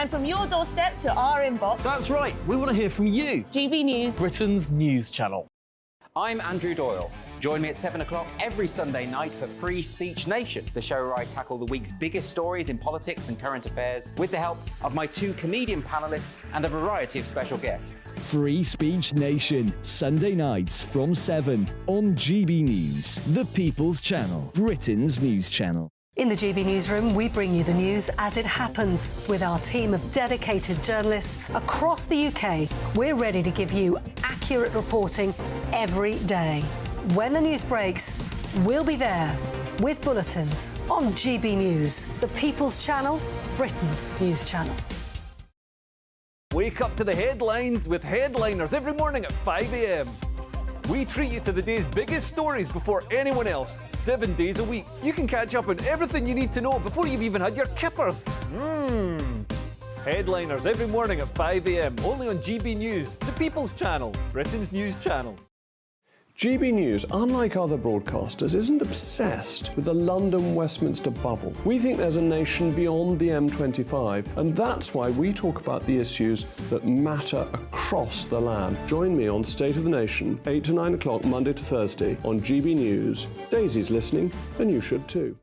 And from your doorstep to our inbox. That's right, we want to hear from you. GB News, Britain's news channel. I'm Andrew Doyle. Join me at 7 o'clock every Sunday night for Free Speech Nation, the show where I tackle the week's biggest stories in politics and current affairs with the help of my two comedian panellists and a variety of special guests. Free Speech Nation, Sunday nights from 7 on GB News, the People's Channel, Britain's news channel. In the GB Newsroom, we bring you the news as it happens. With our team of dedicated journalists across the UK, we're ready to give you accurate reporting every day. When the news breaks, we'll be there with bulletins on GB News, the People's Channel, Britain's news channel. Wake up to the headlines with Headliners every morning at 5 a.m. We treat you to the day's biggest stories before anyone else, 7 days a week. You can catch up on everything you need to know before you've even had your kippers. Headliners every morning at 5 a.m, only on GB News, the People's Channel, Britain's news channel. GB News, unlike other broadcasters, isn't obsessed with the London-Westminster bubble. We think there's a nation beyond the M25, and that's why we talk about the issues that matter across the land. Join me on State of the Nation, 8 to 9 o'clock, Monday to Thursday, on GB News. Daisy's listening, and you should too.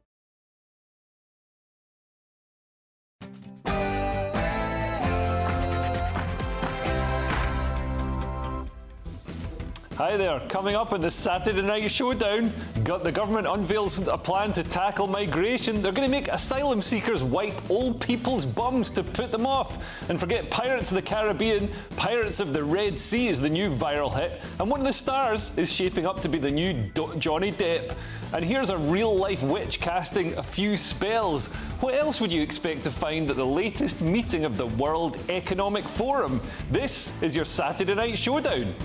Hi there. Coming up on the Saturday Night Showdown, the government unveils a plan to tackle migration. They're going to make asylum seekers wipe old people's bums to put them off. And forget Pirates of the Caribbean, Pirates of the Red Sea is the new viral hit. And one of the stars is shaping up to be the new Johnny Depp. And here's a real-life witch casting a few spells. What else would you expect to find at the latest meeting of the World Economic Forum? This is your Saturday Night Showdown.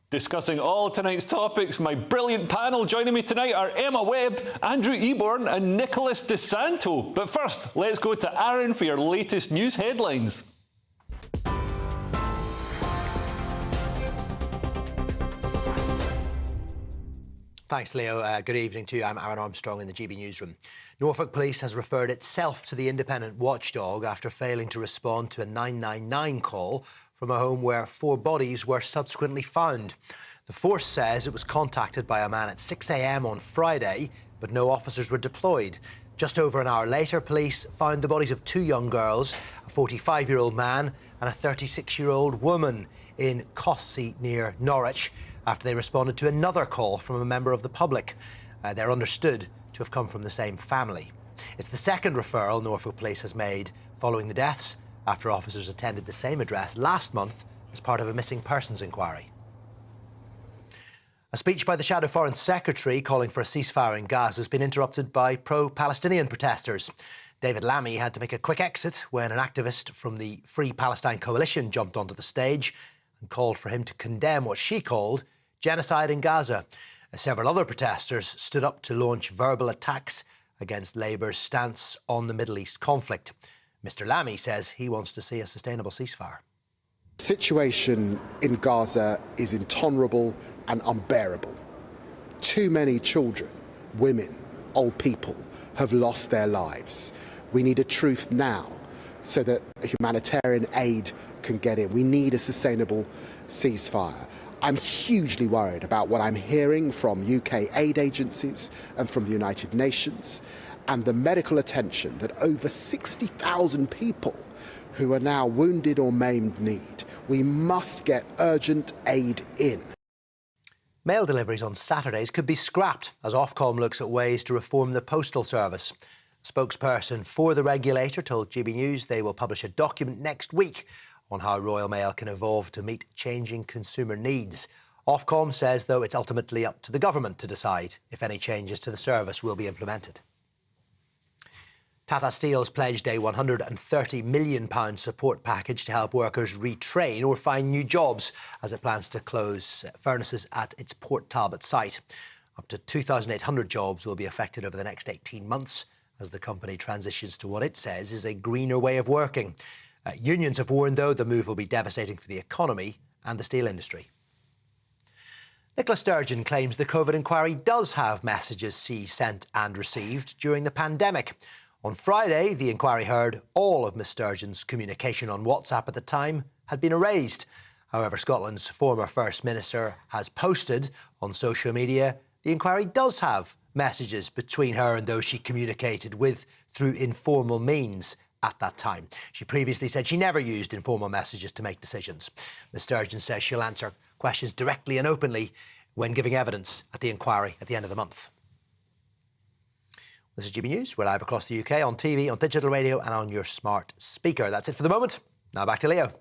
Discussing all tonight's topics, my brilliant panel joining me tonight are Emma Webb, Andrew Eborn and Nicholas DeSanto. But first, let's go to Aaron for your latest news headlines. Thanks, Leo. Good evening to you. I'm Aaron Armstrong in the GB Newsroom. Norfolk Police has referred itself to the independent watchdog after failing to respond to a 999 call from a home where 4 bodies were subsequently found. The force says it was contacted by a man at 6 a.m. on Friday, but no officers were deployed. Just over an hour later, police found the bodies of 2 young girls, a 45-year-old man and a 36-year-old woman in Cossey near Norwich, after they responded to another call from a member of the public. They're understood to have come from the same family. It's the second referral Norfolk Police has made following the deaths, after officers attended the same address last month as part of a missing persons inquiry. A speech by the Shadow Foreign Secretary calling for a ceasefire in Gaza has been interrupted by pro-Palestinian protesters. David Lammy had to make a quick exit when an activist from the Free Palestine Coalition jumped onto the stage and called for him to condemn what she called genocide in Gaza. Several other protesters stood up to launch verbal attacks against Labour's stance on the Middle East conflict. Mr. Lammy says he wants to see a sustainable ceasefire. The situation in Gaza is intolerable and unbearable. Too many children, women, old people have lost their lives. We need a truce now so that humanitarian aid can get in. We need a sustainable ceasefire. I'm hugely worried about what I'm hearing from UK aid agencies and from the United Nations, and the medical attention that over 60,000 people who are now wounded or maimed need. We must get urgent aid in. Mail deliveries on Saturdays could be scrapped as Ofcom looks at ways to reform the postal service. A spokesperson for the regulator told GB News they will publish a document next week on how Royal Mail can evolve to meet changing consumer needs. Ofcom says, though, it's ultimately up to the government to decide if any changes to the service will be implemented. Tata Steel's pledged a £130 million support package to help workers retrain or find new jobs as it plans to close furnaces at its Port Talbot site. Up to 2,800 jobs will be affected over the next 18 months as the company transitions to what it says is a greener way of working. Unions have warned, though, the move will be devastating for the economy and the steel industry. Nicola Sturgeon claims the COVID inquiry does have messages she sent and received during the pandemic. On Friday, the inquiry heard all of Ms Sturgeon's communication on WhatsApp at the time had been erased. However, Scotland's former First Minister has posted on social media the inquiry does have messages between her and those she communicated with through informal means at that time. She previously said she never used informal messages to make decisions. Ms Sturgeon says she'll answer questions directly and openly when giving evidence at the inquiry at the end of the month. This is GB News. We're live across the UK on TV, on digital radio and on your smart speaker. That's it for the moment. Now back to Leo.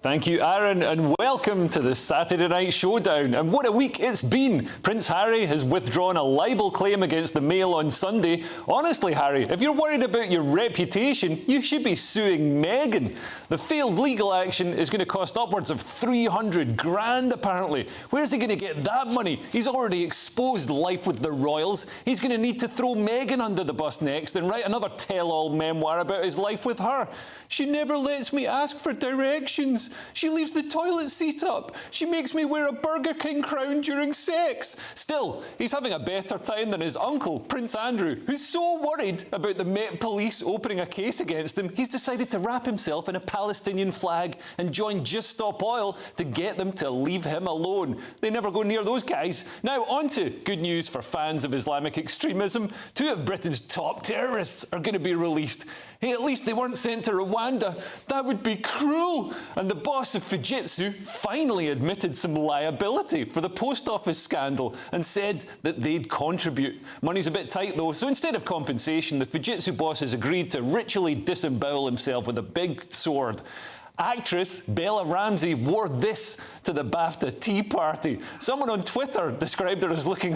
Thank you, Aaron, and welcome to the Saturday Night Showdown. And what a week it's been. Prince Harry has withdrawn a libel claim against the Mail on Sunday. Honestly, Harry, if you're worried about your reputation, you should be suing Meghan. The failed legal action is going to cost upwards of 300 grand, apparently. Where's he going to get that money? He's already exposed life with the royals. He's going to need to throw Meghan under the bus next and write another tell-all memoir about his life with her. She never lets me ask for directions. She leaves the toilet seat up. She makes me wear a Burger King crown during sex. Still, he's having a better time than his uncle, Prince Andrew, who's so worried about the Met Police opening a case against him, he's decided to wrap himself in a Palestinian flag and join Just Stop Oil to get them to leave him alone. They never go near those guys. Now, on to good news for fans of Islamic extremism. 2 of Britain's top terrorists are going to be released. Hey, at least they weren't sent to Rwanda. That would be cruel. And the boss of Fujitsu finally admitted some liability for the post office scandal and said that they'd contribute. Money's a bit tight, though, so instead of compensation, the Fujitsu boss has agreed to ritually disembowel himself with a big sword. Actress Bella Ramsey wore this to the BAFTA tea party. Someone on Twitter described her as looking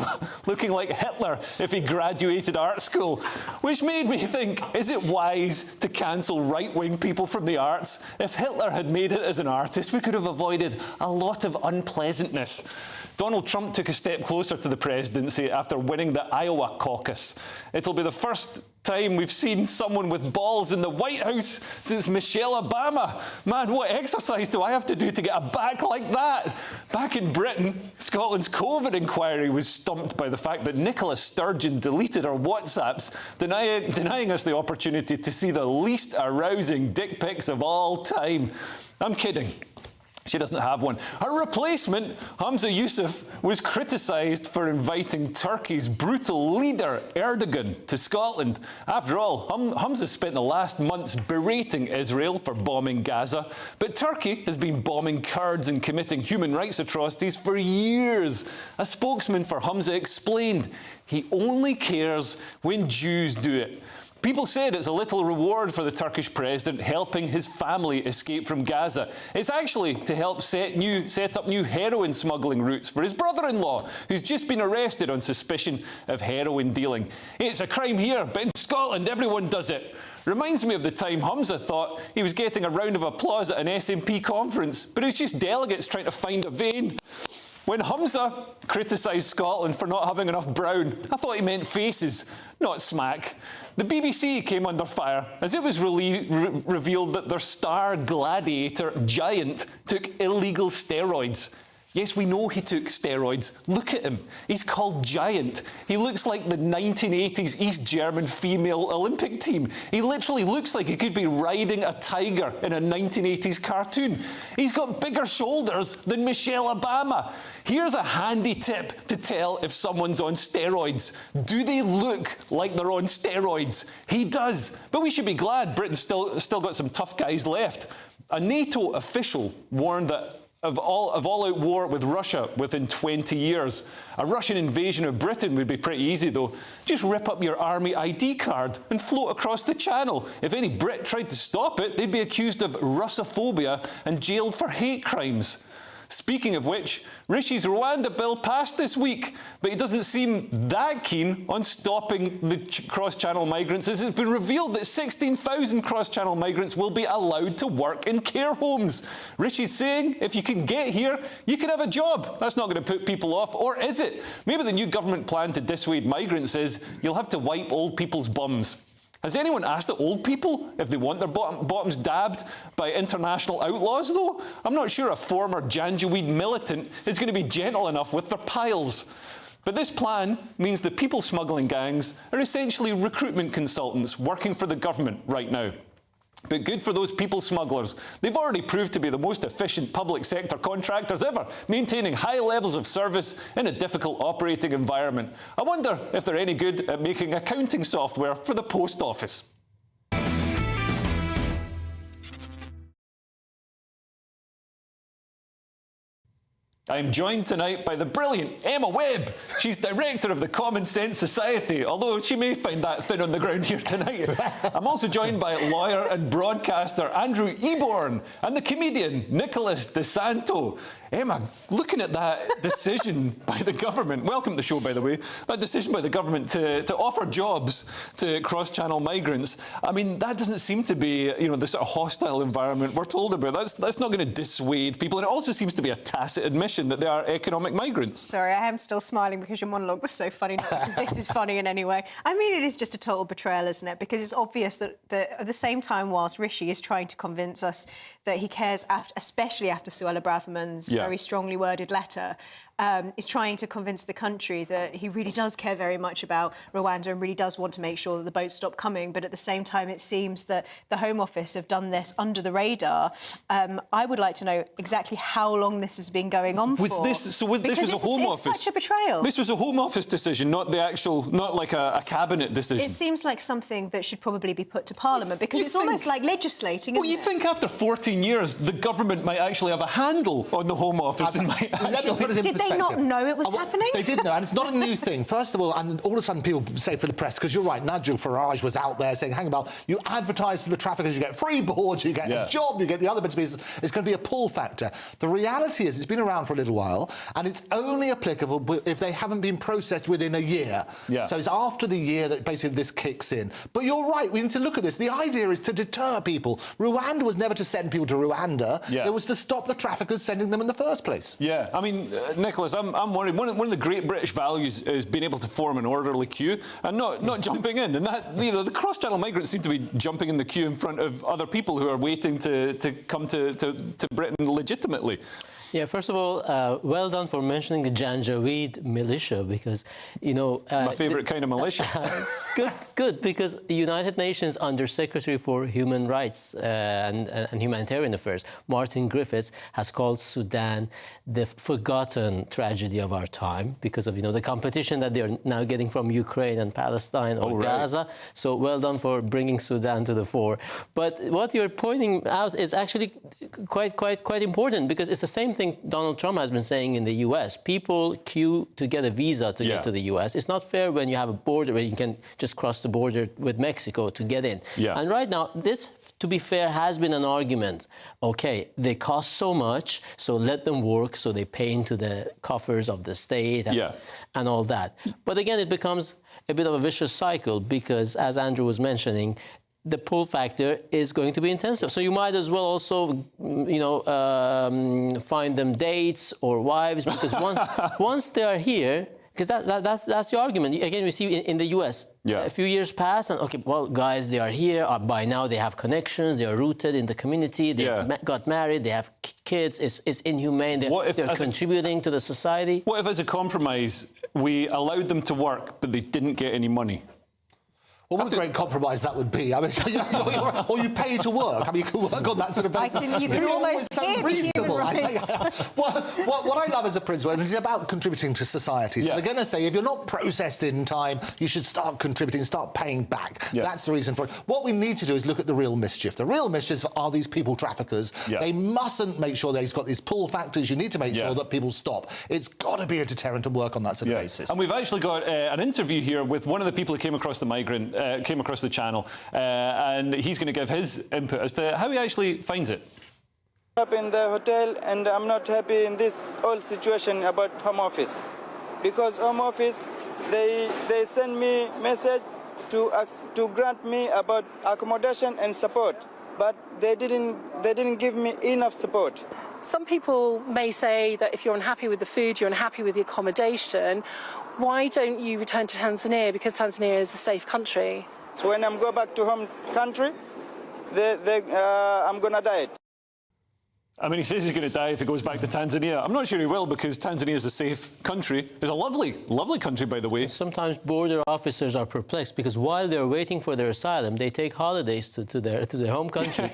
like Hitler if he graduated art school, which made me think, is it wise to cancel right-wing people from the arts? If Hitler had made it as an artist, we could have avoided a lot of unpleasantness. Donald Trump took a step closer to the presidency after winning the Iowa caucus. It'll be the first time we've seen someone with balls in the White House since Michelle Obama. Man, what exercise do I have to do to get a back like that? Back in Britain, Scotland's COVID inquiry was stumped by the fact that Nicola Sturgeon deleted her WhatsApps, denying us the opportunity to see the least arousing dick pics of all time. I'm kidding. She doesn't have one. Her replacement, Hamza Yusuf, was criticised for inviting Turkey's brutal leader, Erdogan, to Scotland. After all, Hamza spent the last months berating Israel for bombing Gaza, but Turkey has been bombing Kurds and committing human rights atrocities for years. A spokesman for Hamza explained, he only cares when Jews do it. People said it's a little reward for the Turkish president helping his family escape from Gaza. It's actually to help set up new heroin smuggling routes for his brother-in-law, who's just been arrested on suspicion of heroin dealing. It's a crime here, but in Scotland everyone does it. Reminds me of the time Hamza thought he was getting a round of applause at an SNP conference, but it was just delegates trying to find a vein. When Hamza criticised Scotland for not having enough brown, I thought he meant faces, not smack. The BBC came under fire as it was revealed that their star gladiator, Giant, took illegal steroids. Yes, we know he took steroids. Look at him. He's called Giant. He looks like the 1980s East German female Olympic team. He literally looks like he could be riding a tiger in a 1980s cartoon. He's got bigger shoulders than Michelle Obama. Here's a handy tip to tell if someone's on steroids. Do they look like they're on steroids? He does. But we should be glad Britain's still got some tough guys left. A NATO official warned that of all-out war with Russia within 20 years. A Russian invasion of Britain would be pretty easy, though. Just rip up your army ID card and float across the channel. If any Brit tried to stop it, they'd be accused of Russophobia and jailed for hate crimes. Speaking of which, Rishi's Rwanda bill passed this week, but he doesn't seem that keen on stopping the cross-channel migrants, as it's been revealed that 16,000 cross-channel migrants will be allowed to work in care homes. Rishi's saying, if you can get here, you can have a job. That's not going to put people off, or is it? Maybe the new government plan to dissuade migrants is you'll have to wipe old people's bums. Has anyone asked the old people if they want their bottoms dabbed by international outlaws, though? I'm not sure a former Janjaweed militant is going to be gentle enough with their piles. But this plan means the people smuggling gangs are essentially recruitment consultants working for the government right now. But good for those people smugglers. They've already proved to be the most efficient public sector contractors ever, maintaining high levels of service in a difficult operating environment. I wonder if they're any good at making accounting software for the post office. I'm joined tonight by the brilliant Emma Webb. She's director of the Common Sense Society, although she may find that thin on the ground here tonight. I'm also joined by lawyer and broadcaster Andrew Eborn and the comedian Nicholas DeSanto. Emma, looking at that decision by the government, welcome to the show, by the way, that decision by the government to offer jobs to cross-channel migrants, I mean, that doesn't seem to be, you know, the sort of hostile environment we're told about. That's not going to dissuade people, and it also seems to be a tacit admission that they are economic migrants. Sorry, I am still smiling because your monologue was so funny, not because this is funny in any way. I mean, it is just a total betrayal, isn't it? Because it's obvious that at the same time, whilst Rishi is trying to convince us that he cares, especially after Suella Braverman's very strongly worded letter, is trying to convince the country that he really does care very much about Rwanda and really does want to make sure that the boats stop coming. But at the same time, it seems that the Home Office have done this under the radar. I would like to know exactly how long this has been going on for. This was a Home Office. It's such a betrayal. This was a Home Office decision, not the actual, not like a cabinet decision. It seems like something that should probably be put to Parliament because it's almost like legislating, isn't it? Well, you think after 14 years, the government might actually have a handle on the Home Office and might actually... Did they not know it was happening? They did know, and it's not a new thing. First of all, and all of a sudden people say for the press, because you're right, Nigel Farage was out there saying, hang about, you advertise to the traffickers, you get free boards, you get a job, you get the other bits of business. It's going to be a pull factor. The reality is it's been around for a little while, and it's only applicable if they haven't been processed within a year. So it's after the year that basically this kicks in. But you're right, we need to look at this. The idea is to deter people. Rwanda was never to send people to Rwanda. It was to stop the traffickers sending them in the first place. I mean, Nicholas, I'm worried. One of the great British values is being able to form an orderly queue and not jumping in. And that, you know, the cross-channel migrants seem to be jumping in the queue in front of other people who are waiting to come to Britain legitimately. Yeah, first of all, well done for mentioning the Janjaweed militia because, you know... my favourite kind of militia. Good, because the United Nations Under Secretary for Human Rights and Humanitarian Affairs, Martin Griffiths, has called Sudan the forgotten tragedy of our time because of, you know, the competition that they're now getting from Ukraine and Palestine or Gaza. So well done for bringing Sudan to the fore. But what you're pointing out is actually quite important because it's the same thing Donald Trump has been saying in the U.S. People queue to get a visa to get to the U.S. It's not fair when you have a border where you can just cross the border with Mexico to get in. And right now, this, to be fair, has been an argument. Okay, they cost so much, so let them work, so they pay into the coffers of the state and all that. But again, it becomes a bit of a vicious cycle because, as Andrew was mentioning, the pull factor is going to be intensive. So you might as well also, you know, find them dates or wives because once they are here, because that's the argument. Again, we see in the U.S. A few years pass, and okay, well, guys, they are here. By now, they have connections. They are rooted in the community. They got married. They have kids. It's inhumane. They're contributing to the society. What if, as a compromise, we allowed them to work, but they didn't get any money? Well, what a great compromise that would be. I mean, or you pay to work. I mean, you can work on that sort of basis. You can almost sound reasonable. What I love as a principle is about contributing to society. So they're going to say, if you're not processed in time, you should start contributing, start paying back. That's the reason for it. What we need to do is look at the real mischief. The real mischief are these people traffickers. They mustn't make sure they've got these pull factors. You need to make sure that people stop. It's got to be a deterrent to work on that sort of basis. And we've actually got an interview here with one of the people who came across the channel, and he's going to give his input as to how he actually finds it. Up in the hotel, and I'm not happy in this whole situation about home office, because home office they send me message to grant me about accommodation and support, but they didn't give me enough support. Some people may say that if you're unhappy with the food, you're unhappy with the accommodation, why don't you return to Tanzania, because Tanzania is a safe country? So when I go back to home country, I'm gonna die. I mean, he says he's going to die if he goes back to Tanzania. I'm not sure he will, because Tanzania is a safe country. It's a lovely, lovely country, by the way. Sometimes border officers are perplexed because while they're waiting for their asylum, they take holidays to their home country.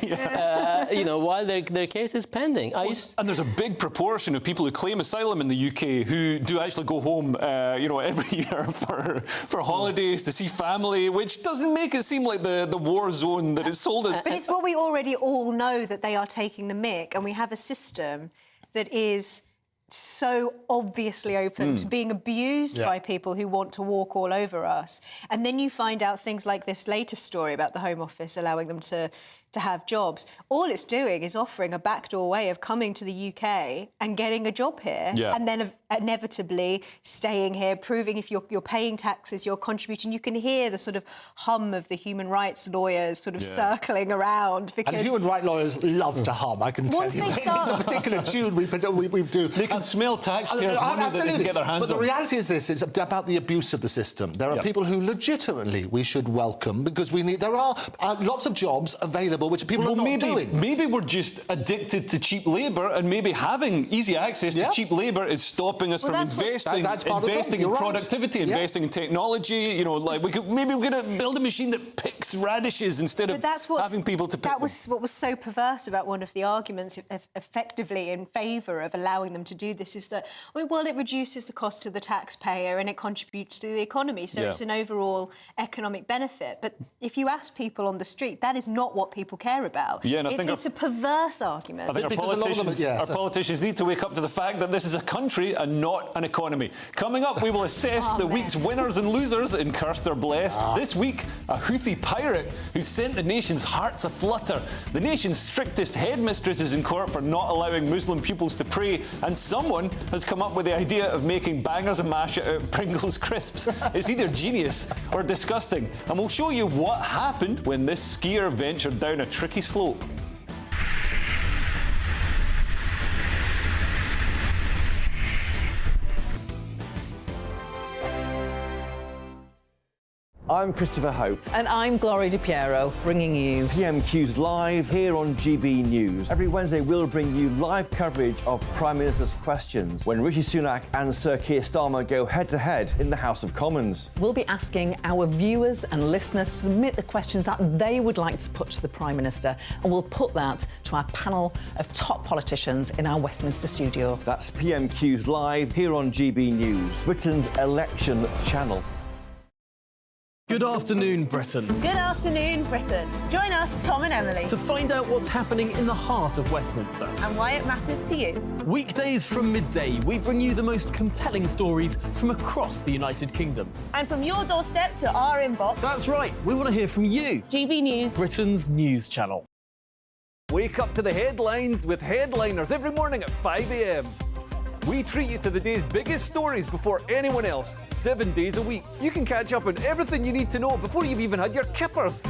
You know, while their case is pending. And there's a big proportion of people who claim asylum in the UK who do actually go home, you know, every year for holidays, to see family, which doesn't make it seem like the war zone that it's sold as. But it's what we already all know, that they are taking the mick, and we have a system that is so obviously open to being abused by people who want to walk all over us. And then you find out things like this latest story about the Home Office allowing them to have jobs. All it's doing is offering a backdoor way of coming to the UK and getting a job here, and then inevitably staying here, proving if you're paying taxes, you're contributing. You can hear the sort of hum of the human rights lawyers sort of circling around. Because and human rights lawyers love to hum, I can tell you. There's a particular tune we do. They can smell taxpayers' money that they can get their hands on. But the reality is this, it's about the abuse of the system. There are people who legitimately we should welcome, because there are lots of jobs available which people are not doing. Maybe we're just addicted to cheap labour, and maybe having easy access to cheap labour is stopping us from investing in productivity, investing in technology. You know, like we're going to build a machine that picks radishes instead of having people to pick them. What was so perverse about one of the arguments effectively in favour of allowing them to do this is that, well, it reduces the cost to the taxpayer and it contributes to the economy, so it's an overall economic benefit. But if you ask people on the street, that is not what people care about. Yeah, and it's a perverse argument. I think our politicians need to wake up to the fact that this is a country and not an economy. Coming up, we will assess the week's winners and losers in Cursed or Blessed. This week, a Houthi pirate who sent the nation's hearts aflutter. The nation's strictest headmistress is in court for not allowing Muslim pupils to pray, and someone has come up with the idea of making bangers and mash out of Pringles crisps. It's either genius or disgusting, and we'll show you what happened when this skier ventured down a tricky slope. I'm Christopher Hope. And I'm Gloria Di Piero, bringing you PMQ's Live here on GB News. Every Wednesday, we'll bring you live coverage of Prime Minister's questions when Rishi Sunak and Sir Keir Starmer go head-to-head in the House of Commons. We'll be asking our viewers and listeners to submit the questions that they would like to put to the Prime Minister, and we'll put that to our panel of top politicians in our Westminster studio. That's PMQ's Live here on GB News, Britain's election channel. Good afternoon, Britain. Good afternoon, Britain. Join us, Tom and Emily, to find out what's happening in the heart of Westminster and why it matters to you. Weekdays from midday, we bring you the most compelling stories from across the United Kingdom. And from your doorstep to our inbox. That's right, we want to hear from you. GB News, Britain's news channel. Wake up to the headlines with Headliners every morning at 5 a.m. We treat you to the day's biggest stories before anyone else, 7 days a week. You can catch up on everything you need to know before you've even had your kippers.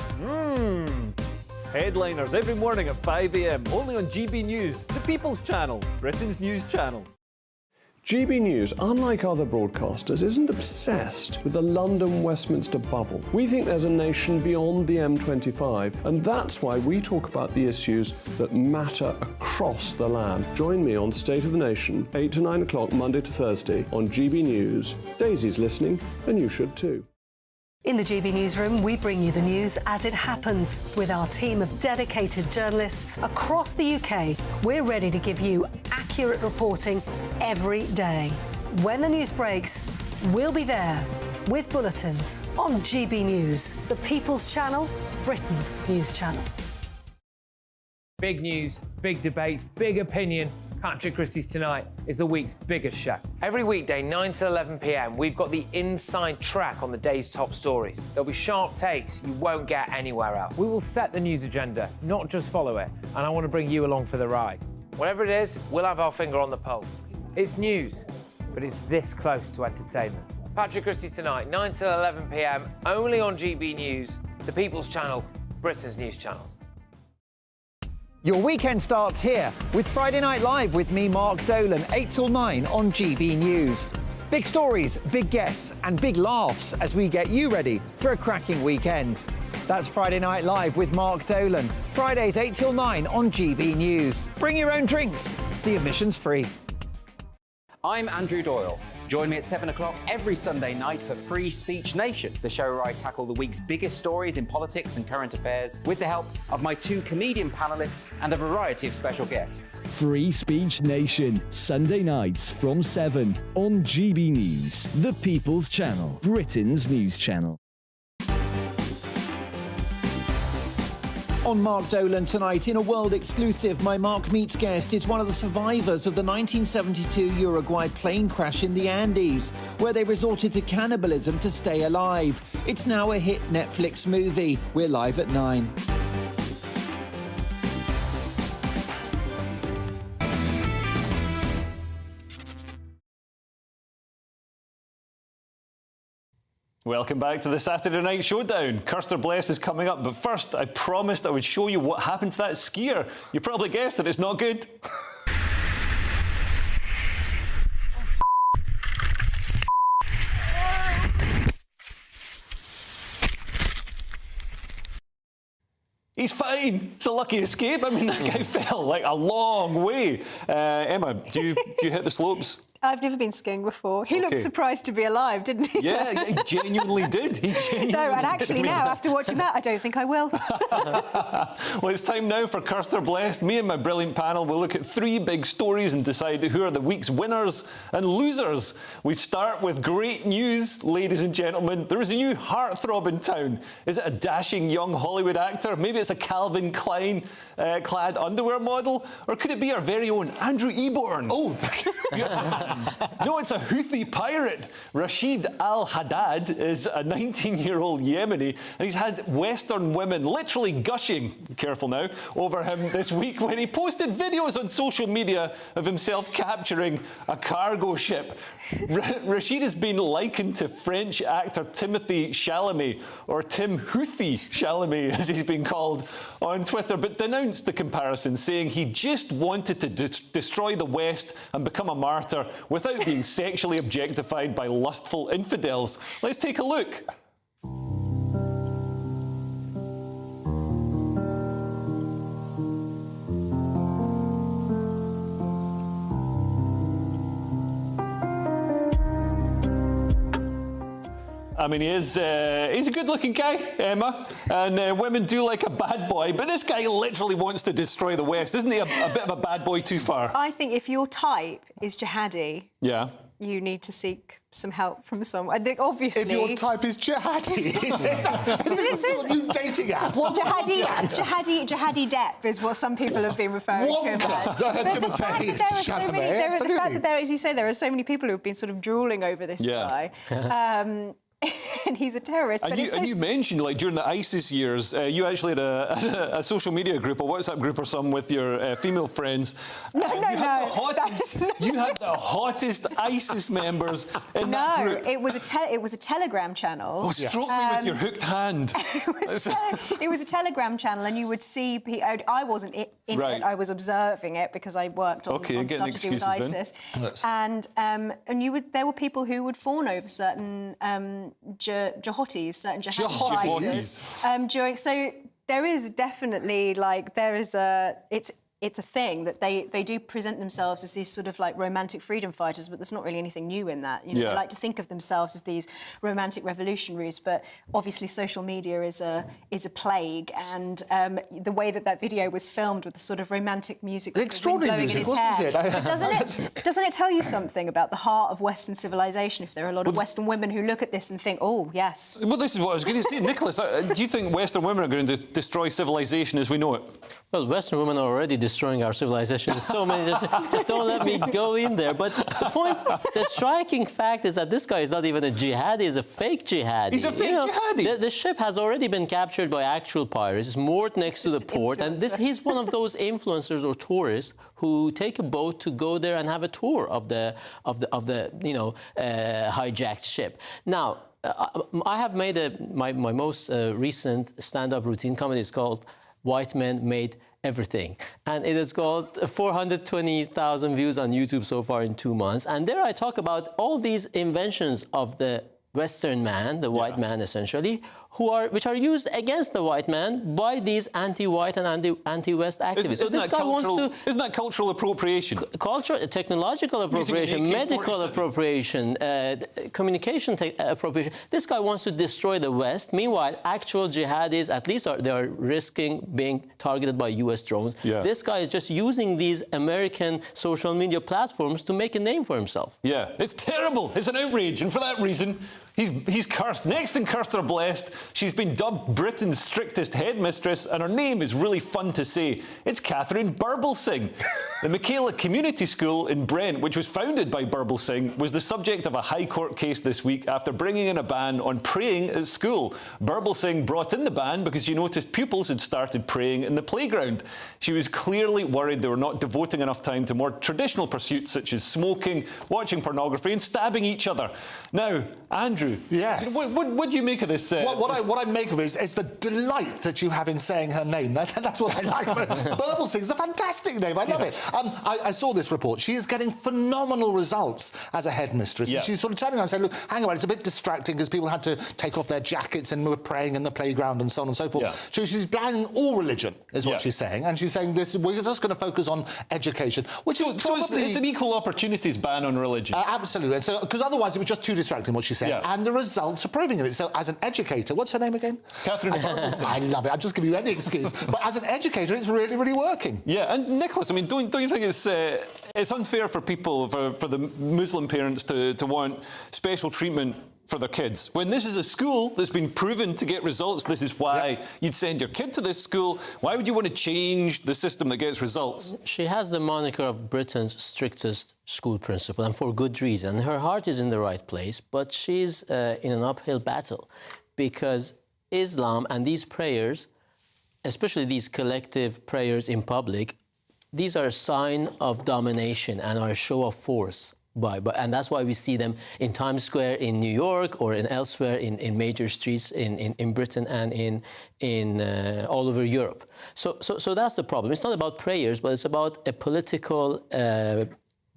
Headliners every morning at 5 a.m, only on GB News, the People's Channel, Britain's news channel. GB News, unlike other broadcasters, isn't obsessed with the London-Westminster bubble. We think there's a nation beyond the M25, and that's why we talk about the issues that matter across the land. Join me on State of the Nation, 8 to 9 o'clock, Monday to Thursday, on GB News. Daisy's listening, and you should too. In the GB Newsroom, we bring you the news as it happens. With our team of dedicated journalists across the UK, we're ready to give you accurate reporting every day. When the news breaks, we'll be there with bulletins on GB News, the People's Channel, Britain's news channel. Big news, big debates, big opinion. Patrick Christie's Tonight is the week's biggest show. Every weekday, 9 to 11 p.m, we've got the inside track on the day's top stories. There'll be sharp takes you won't get anywhere else. We will set the news agenda, not just follow it, and I want to bring you along for the ride. Whatever it is, we'll have our finger on the pulse. It's news, but it's this close to entertainment. Patrick Christie's Tonight, 9 till 11 p.m, only on GB News, the People's Channel, Britain's news channel. Your weekend starts here with Friday Night Live with me, Mark Dolan, 8 till 9 on GB News. Big stories, big guests and big laughs as we get you ready for a cracking weekend. That's Friday Night Live with Mark Dolan. Fridays 8 till 9 on GB News. Bring your own drinks. The admission's free. I'm Andrew Doyle. Join me at 7 o'clock every Sunday night for Free Speech Nation, the show where I tackle the week's biggest stories in politics and current affairs with the help of my 2 comedian panellists and a variety of special guests. Free Speech Nation, Sunday nights from 7 on GB News, the People's Channel, Britain's news channel. On Mark Dolan tonight, in a world exclusive, my Mark Meets guest is one of the survivors of the 1972 Uruguay plane crash in the Andes, where they resorted to cannibalism to stay alive. It's now a hit Netflix movie. We're live at 9. Welcome back to the Saturday Night Showdown. Custer Blessed is coming up, but first I promised I would show you what happened to that skier. You probably guessed that it's not good. He's fine. It's a lucky escape. I mean, that guy fell like a long way. Emma, do you hit the slopes? I've never been skiing before. He looked surprised to be alive, didn't he? Yeah, he genuinely did. He genuinely No, and did. actually now, after watching that, I don't think I will. Well, it's time now for Custer Blessed. Me and my brilliant panel will look at 3 big stories and decide who are the week's winners and losers. We start with great news, ladies and gentlemen. There is a new heartthrob in town. Is it a dashing young Hollywood actor? Maybe it's a Calvin Klein clad underwear model? Or could it be our very own Andrew Eborn? Oh, no, it's a Houthi pirate. Rashid al-Haddad is a 19-year-old Yemeni, and he's had Western women literally gushing, careful now, over him this week when he posted videos on social media of himself capturing a cargo ship. Rashid has been likened to French actor Timothée Chalamet, or Tim Houthi Chalamet, as he's been called on Twitter, but denounced the comparison, saying he just wanted to destroy the West and become a martyr without being sexually objectified by lustful infidels. Let's take a look. I mean, he's a good-looking guy, Emma, and women do like a bad boy, but this guy literally wants to destroy the West. Isn't he a bit of a bad boy too far? I think if your type is jihadi, yeah, you need to seek some help from someone. I think, obviously... If your type is jihadi, this is a new dating app. What Jihadi Depp is what some people have been referring to him as. But the fact that there, as you say, there are so many people who have been sort of drooling over this guy. And he's a terrorist. And you mentioned, like, during the ISIS years, you actually had a social media group, a WhatsApp group or something with your female friends. No. You had the hottest ISIS members in that group. No, it was a Telegram channel. Oh, stroke me with your hooked hand. It was a Telegram channel, and you would see... I wasn't in it, I was observing it because I worked on stuff to do with ISIS. And there were people who would fawn over certain jihadis, certain jihadi fighters. So there is definitely, like, it's a thing that they do present themselves as these sort of like romantic freedom fighters, but there's not really anything new in that. You know, they like to think of themselves as these romantic revolutionaries, but obviously social media is a plague, and the way that video was filmed with the sort of romantic music, extraordinary music, wasn't it? Doesn't it tell you something about the heart of Western civilization if there are a lot of Western women who look at this and think, oh yes? Well, this is what I was going to say, Nicholas. Do you think Western women are going to destroy civilization as we know it? Well, Western women are already destroying destroying our civilization in so many. Just don't let me go in there. But the striking fact is that this guy is not even a jihadi; he's a fake jihadi. He's a fake jihadi. The ship has already been captured by actual pirates. It's moored next to the port, and he's one of those influencers or tourists who take a boat to go there and have a tour of the hijacked ship. Now, I have made my most recent stand-up routine comedy is called "White Men Made Everything," and it has got 420,000 views on YouTube so far in 2 months. And there I talk about all these inventions of the Western man, the white man essentially, which are used against the white man by these anti-white and anti-West activists. Isn't that cultural appropriation? Technological appropriation, medical appropriation, communication appropriation. This guy wants to destroy the West. Meanwhile, actual jihadis, at least they are risking being targeted by US drones. Yeah. This guy is just using these American social media platforms to make a name for himself. Yeah, it's terrible. It's an outrage, and for that reason, he's cursed. Next in Cursed or Blessed, she's been dubbed Britain's strictest headmistress, and her name is really fun to say. It's Catherine Burblesing. The Michaela Community School in Brent, which was founded by Burblesing, was the subject of a High Court case this week after bringing in a ban on praying at school. Burblesing brought in the ban because she noticed pupils had started praying in the playground. She was clearly worried they were not devoting enough time to more traditional pursuits such as smoking, watching pornography and stabbing each other. Now, Andrew, yes. What do you make of this? What I make of it is the delight that you have in saying her name. That's what I like. Burblesing is a fantastic name. I love it. I saw this report. She is getting phenomenal results as a headmistress. Yeah. And she's sort of turning around and saying, look, hang on, it's a bit distracting because people had to take off their jackets and were praying in the playground and so on and so forth. Yeah. So she's banning all religion, is what she's saying. And she's saying this, we're just going to focus on education, which is probably... it's an equal opportunities ban on religion. Absolutely. So, because otherwise it was just too distracting, what she's saying. Yeah. And the results are proving it. So as an educator, what's her name again? Catherine Burblesing. I love it. I'll just give you any excuse. But as an educator, it's really, really working. Yeah, and Nicholas, I mean, don't you think it's unfair for people, for the Muslim parents to want special treatment for their kids? When this is a school that's been proven to get results, this is why you'd send your kid to this school. Why would you want to change the system that gets results? She has the moniker of Britain's strictest school principal, and for good reason. Her heart is in the right place, but she's in an uphill battle because Islam and these prayers, especially these collective prayers in public, these are a sign of domination and are a show of force. And that's why we see them in Times Square in New York or elsewhere in major streets in Britain and in all over Europe. So that's the problem. It's not about prayers, but it's about a political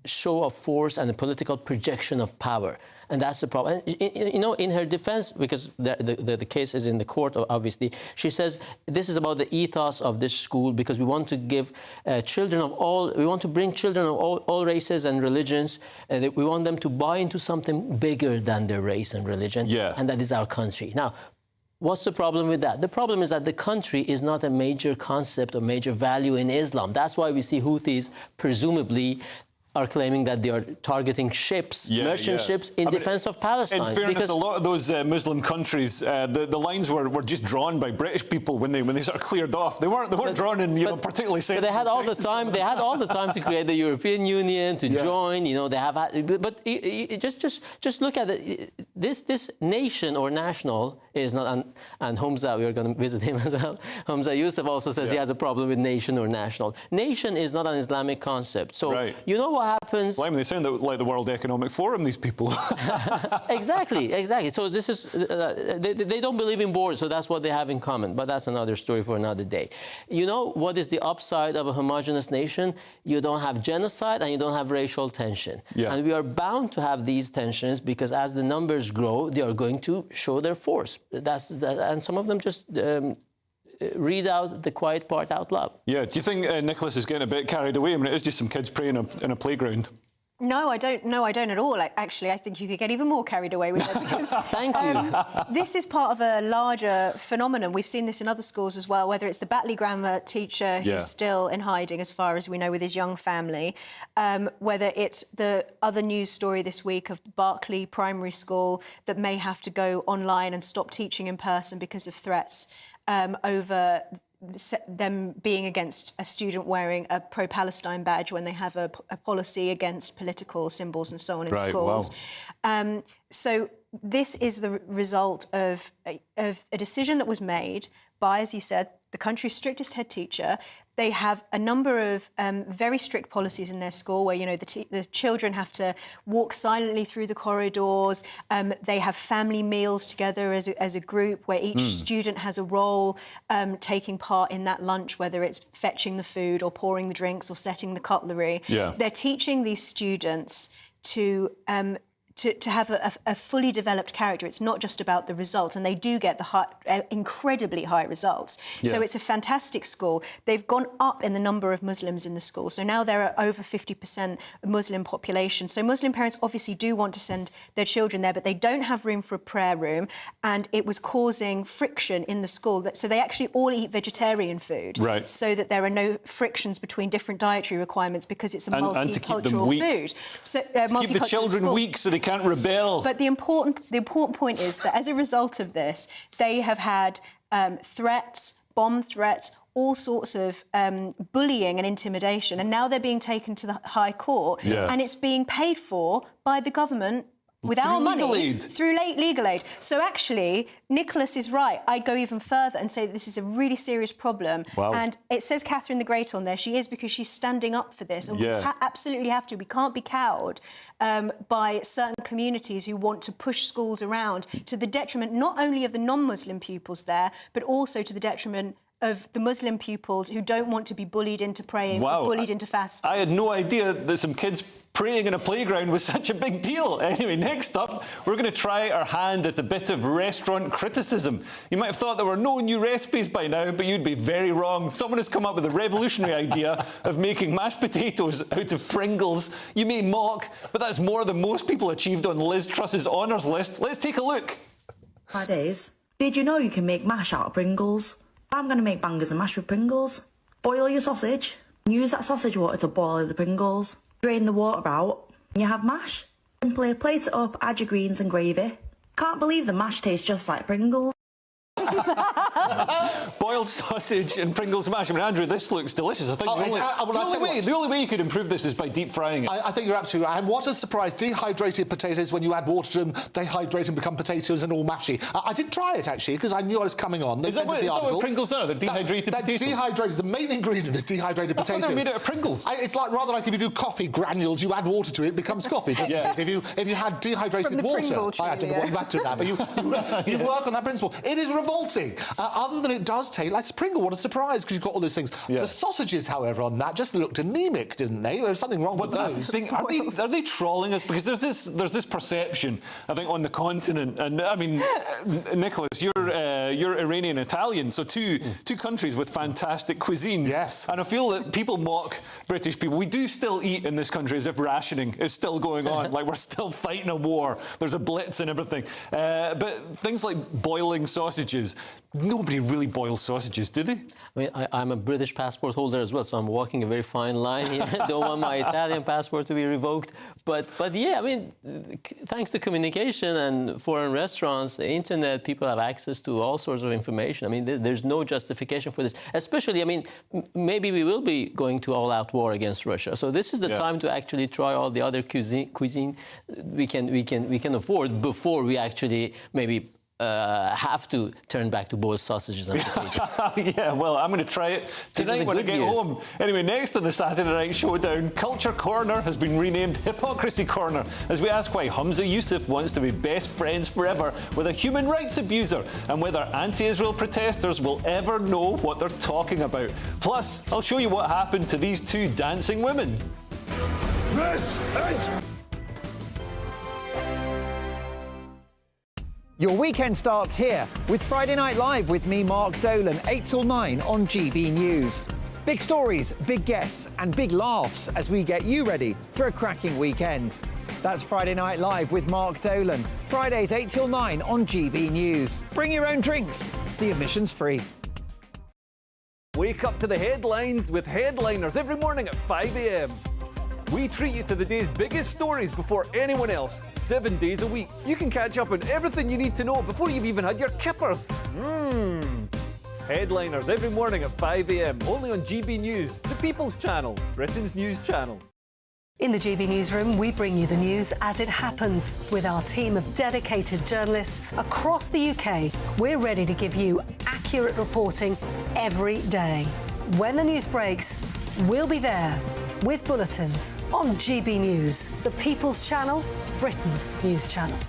show of force and a political projection of power. And that's the problem. And, in her defense, because the case is in the court, obviously, she says this is about the ethos of this school because we want to give we want to bring children of all races and religions, and we want them to buy into something bigger than their race and religion, and that is our country. Now, what's the problem with that? The problem is that the country is not a major concept or major value in Islam. That's why we see Houthis presumably are claiming that they are targeting ships, merchant ships, in defense of Palestine. In fairness, a lot of those Muslim countries, the lines were just drawn by British people when they sort of cleared off. They weren't drawn in particularly sensitive. But they had all the time. They had all the time to create the European Union, to join. They have had. But just look at it. This nation or national is not. And Hamza, we are going to visit him as well. Hamza Yusuf also says he has a problem with nation or national. Nation is not an Islamic concept. So you know what happens? Well, I mean, they sound like the World Economic Forum, these people. Exactly. So this is, they don't believe in borders, so that's what they have in common. But that's another story for another day. You know what is the upside of a homogenous nation? You don't have genocide and you don't have racial tension. Yeah. And we are bound to have these tensions because as the numbers grow, they are going to show their force. And some of them just read out the quiet part out loud. Yeah, do you think Nicholas is getting a bit carried away? I mean, it is just some kids praying in a playground. No, I don't. No, I don't at all. Actually, I think you could get even more carried away with it because thank you. This is part of a larger phenomenon. We've seen this in other schools as well. Whether it's the Batley grammar teacher who's still in hiding, as far as we know, with his young family, whether it's the other news story this week of Berkeley Primary School that may have to go online and stop teaching in person because of threats over them being against a student wearing a pro-Palestine badge when they have a policy against political symbols and so on in schools. Wow. So this is the result of a decision that was made by, as you said, the country's strictest head teacher. They have a number of very strict policies in their school where, you know, the children have to walk silently through the corridors. They have family meals together as a group where each student has a role taking part in that lunch, whether it's fetching the food or pouring the drinks or setting the cutlery. Yeah. They're teaching these students to have a fully developed character. It's not just about the results, and they do get the incredibly high results. Yeah. So it's a fantastic school. They've gone up in the number of Muslims in the school. So now there are over 50% Muslim population. So Muslim parents obviously do want to send their children there, but they don't have room for a prayer room, and it was causing friction in the school. So they actually all eat vegetarian food, right, so that there are no frictions between different dietary requirements, because it's a multicultural food. So to keep the children weak so they can't rebel. But the important point is that as a result of this, they have had threats, bomb threats, all sorts of bullying and intimidation, and now they're being taken to the High Court, and it's being paid for by the government with our money through legal aid. So actually, Nicholas is right. I'd go even further and say that this is a really serious problem. Wow. And it says Catherine the Great on there. She is, because she's standing up for this. And we absolutely have to. We can't be cowed by certain communities who want to push schools around to the detriment not only of the non-Muslim pupils there, but also to the detriment of the Muslim pupils who don't want to be bullied into praying or bullied into fasting. I had no idea that some kids praying in a playground was such a big deal. Anyway, next up, we're going to try our hand at a bit of restaurant criticism. You might have thought there were no new recipes by now, but you'd be very wrong. Someone has come up with a revolutionary idea of making mashed potatoes out of Pringles. You may mock, but that's more than most people achieved on Liz Truss's honours list. Let's take a look. Hi, Days. Did you know you can make mash out of Pringles? I'm going to make bangers and mash with Pringles. Boil your sausage. Use that sausage water to boil the Pringles. Drain the water out, and you have mash. Simply plate it up, add your greens and gravy. Can't believe the mash tastes just like Pringles. Boiled sausage and Pringles mash. I mean, Andrew, this looks delicious. I think the only way you could improve this is by deep frying it. I think you're absolutely right. And what a surprise. Dehydrated potatoes, when you add water to them, they hydrate and become potatoes and all mashy. I did try it, actually, because I knew I was coming on. They sent us the article. What Pringles are? They're dehydrated potatoes? Dehydrated. The main ingredient is dehydrated potatoes. I thought they're made out of Pringles. It's like, rather like if you do coffee granules, you add water to it, it becomes coffee, doesn't it? If you had dehydrated water... I don't know what back to that, but you work on that principle. It is revolting. Other than it does taste like Pringle. What a surprise, because you've got all those things. Yeah. The sausages, however, on that just looked anemic, didn't they? There was something wrong with those. Are they trolling us? Because there's this perception, I think, on the continent. And I mean, Nicholas, you're Iranian Italian, so two countries with fantastic cuisines. Yes. And I feel that people mock British people. We do still eat in this country as if rationing is still going on, like we're still fighting a war. There's a blitz and everything. But things like boiling sausages. Nobody really boils sausages, do they? I mean, I'm a British passport holder as well, so I'm walking a very fine line here. I don't want my Italian passport to be revoked. But yeah, I mean, thanks to communication and foreign restaurants, the internet, people have access to all sorts of information. I mean, there's no justification for this. Especially, I mean, maybe we will be going to all-out war against Russia. So this is the time to actually try all the other cuisine we can afford before we actually maybe have to turn back to boiled sausages and potatoes. Yeah, well, I'm going to try it tonight when I get home. Anyway, next on the Saturday Night Showdown, Culture Corner has been renamed Hypocrisy Corner as we ask why Humza Yousaf wants to be best friends forever with a human rights abuser and whether anti-Israel protesters will ever know what they're talking about. Plus, I'll show you what happened to these two dancing women. This is... Your weekend starts here with Friday Night Live with me, Mark Dolan, 8 till 9 on GB News. Big stories, big guests and big laughs as we get you ready for a cracking weekend. That's Friday Night Live with Mark Dolan. Fridays 8 till 9 on GB News. Bring your own drinks. The admission's free. Wake up to the headlines with Headliners every morning at 5 a.m. We treat you to the day's biggest stories before anyone else, 7 days a week. You can catch up on everything you need to know before you've even had your kippers. Headliners every morning at 5 a.m. only on GB News, the People's Channel, Britain's news channel. In the GB Newsroom, we bring you the news as it happens. With our team of dedicated journalists across the UK, we're ready to give you accurate reporting every day. When the news breaks, we'll be there with bulletins on GB News, the People's Channel, Britain's news channel.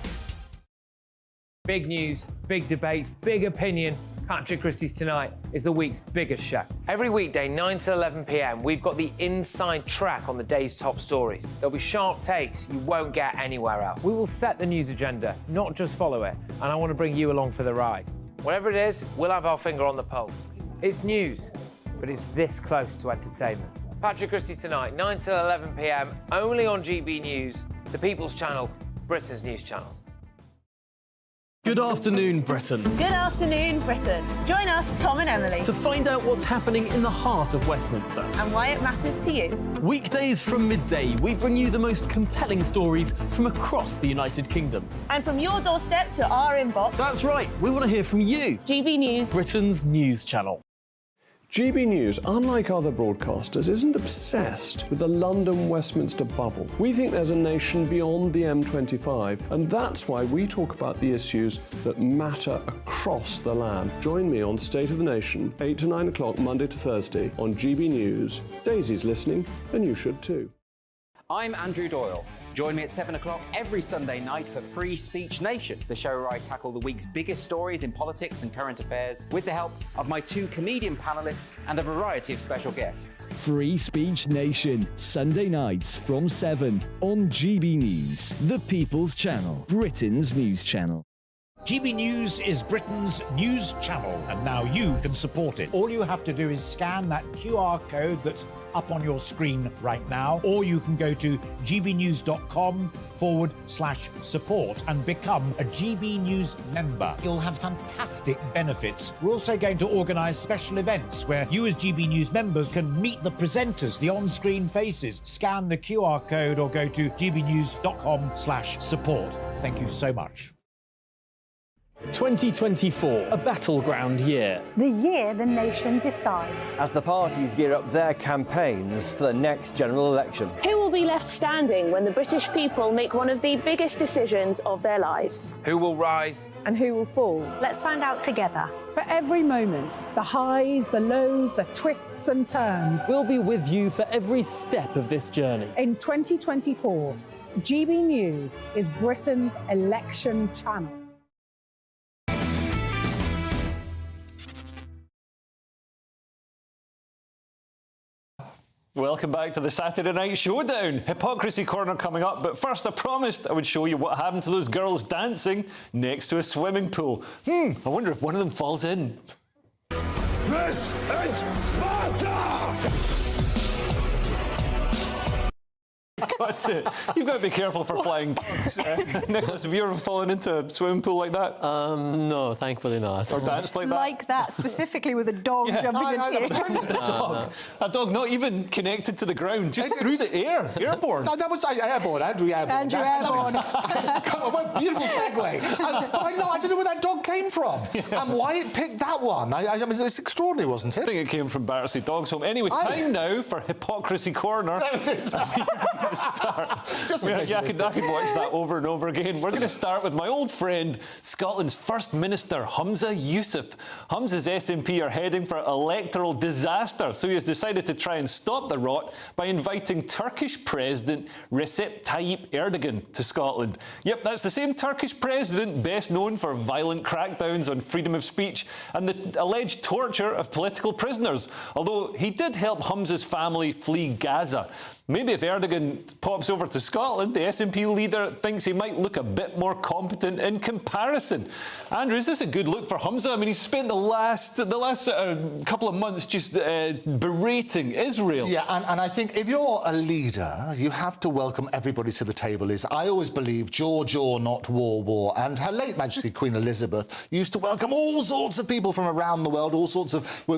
Big news, big debates, big opinion. Patrick Christie's Tonight is the week's biggest show. Every weekday, 9 to 11 p.m, we've got the inside track on the day's top stories. There'll be sharp takes you won't get anywhere else. We will set the news agenda, not just follow it, and I want to bring you along for the ride. Whatever it is, we'll have our finger on the pulse. It's news, but it's this close to entertainment. Patrick Christie's Tonight, 9 to 11 p.m, only on GB News, the People's Channel, Britain's news channel. Good afternoon, Britain. Good afternoon, Britain. Join us, Tom and Emily, To find out what's happening in the heart of Westminster. and why it matters to you. Weekdays from midday, we bring you the most compelling stories from across the United Kingdom. And from your doorstep to our inbox, That's right, we want to hear from you. GB News, Britain's news channel. GB News, unlike other broadcasters, isn't obsessed with the London-Westminster bubble. We think there's a nation beyond the M25, and that's why we talk about the issues that matter across the land. Join me on State of the Nation, 8 to 9 o'clock, Monday to Thursday, on GB News. Daisy's listening, and you should too. I'm Andrew Doyle. Join me at 7 o'clock every Sunday night for Free Speech Nation, the show where I tackle the week's biggest stories in politics and current affairs with the help of my two comedian panellists and a variety of special guests. Free Speech Nation, Sunday nights from 7 on GB News, the People's Channel, Britain's news channel. GB News is Britain's news channel, and now you can support it. All you have to do is scan that QR code that's up on your screen right now, or you can go to gbnews.com/support and become a GB News member. You'll have fantastic benefits. We're also going to organise special events where you as GB News members can meet the presenters, the on-screen faces. Scan the QR code or go to gbnews.com/support. Thank you so much. 2024, a battleground year. The year the nation decides. As the parties gear up their campaigns for the next general election. Who will be left standing when the British people make one of the biggest decisions of their lives? Who will rise? And who will fall? Let's find out together. For every moment, the highs, the lows, the twists and turns. We'll be with you for every step of this journey. In 2024, GB News is Britain's election channel. Welcome back to the Saturday Night Showdown. Hypocrisy Corner coming up, but first I promised I would show you what happened to those girls dancing next to a swimming pool. I wonder if one of them falls in. This is Sparta! You've got to be careful for flying dogs. Nicholas, have you ever fallen into a swimming pool like that? No, thankfully not. Or danced like that? Like that, specifically with a dog jumping into you. A dog not even connected to the ground, just through the air, airborne. That was airborne, Andrew Airborne. Andrew Airborne. Come on, what a beautiful segue. I don't know where that dog came from and why it picked that one. I mean, it's extraordinary, wasn't it? I think it came from Battersea Dogs Home. Anyway, time now for Hypocrisy Corner. Just I could watch that over and over again. We're going to start with my old friend, Scotland's First Minister, Humza Yousaf. Humza's SNP are heading for electoral disaster, so he has decided to try and stop the rot by inviting Turkish President Recep Tayyip Erdogan to Scotland. Yep, that's the same Turkish president best known for violent crackdowns on freedom of speech and the alleged torture of political prisoners, although he did help Humza's family flee Gaza. Maybe if Erdogan pops over to Scotland, the SNP leader thinks he might look a bit more competent in comparison. Andrew, is this a good look for Humza? I mean, he's spent the last couple of months just berating Israel. Yeah, and I think if you're a leader, you have to welcome everybody to the table. I always believe George or not war. And Her late Majesty Queen Elizabeth used to welcome all sorts of people from around the world,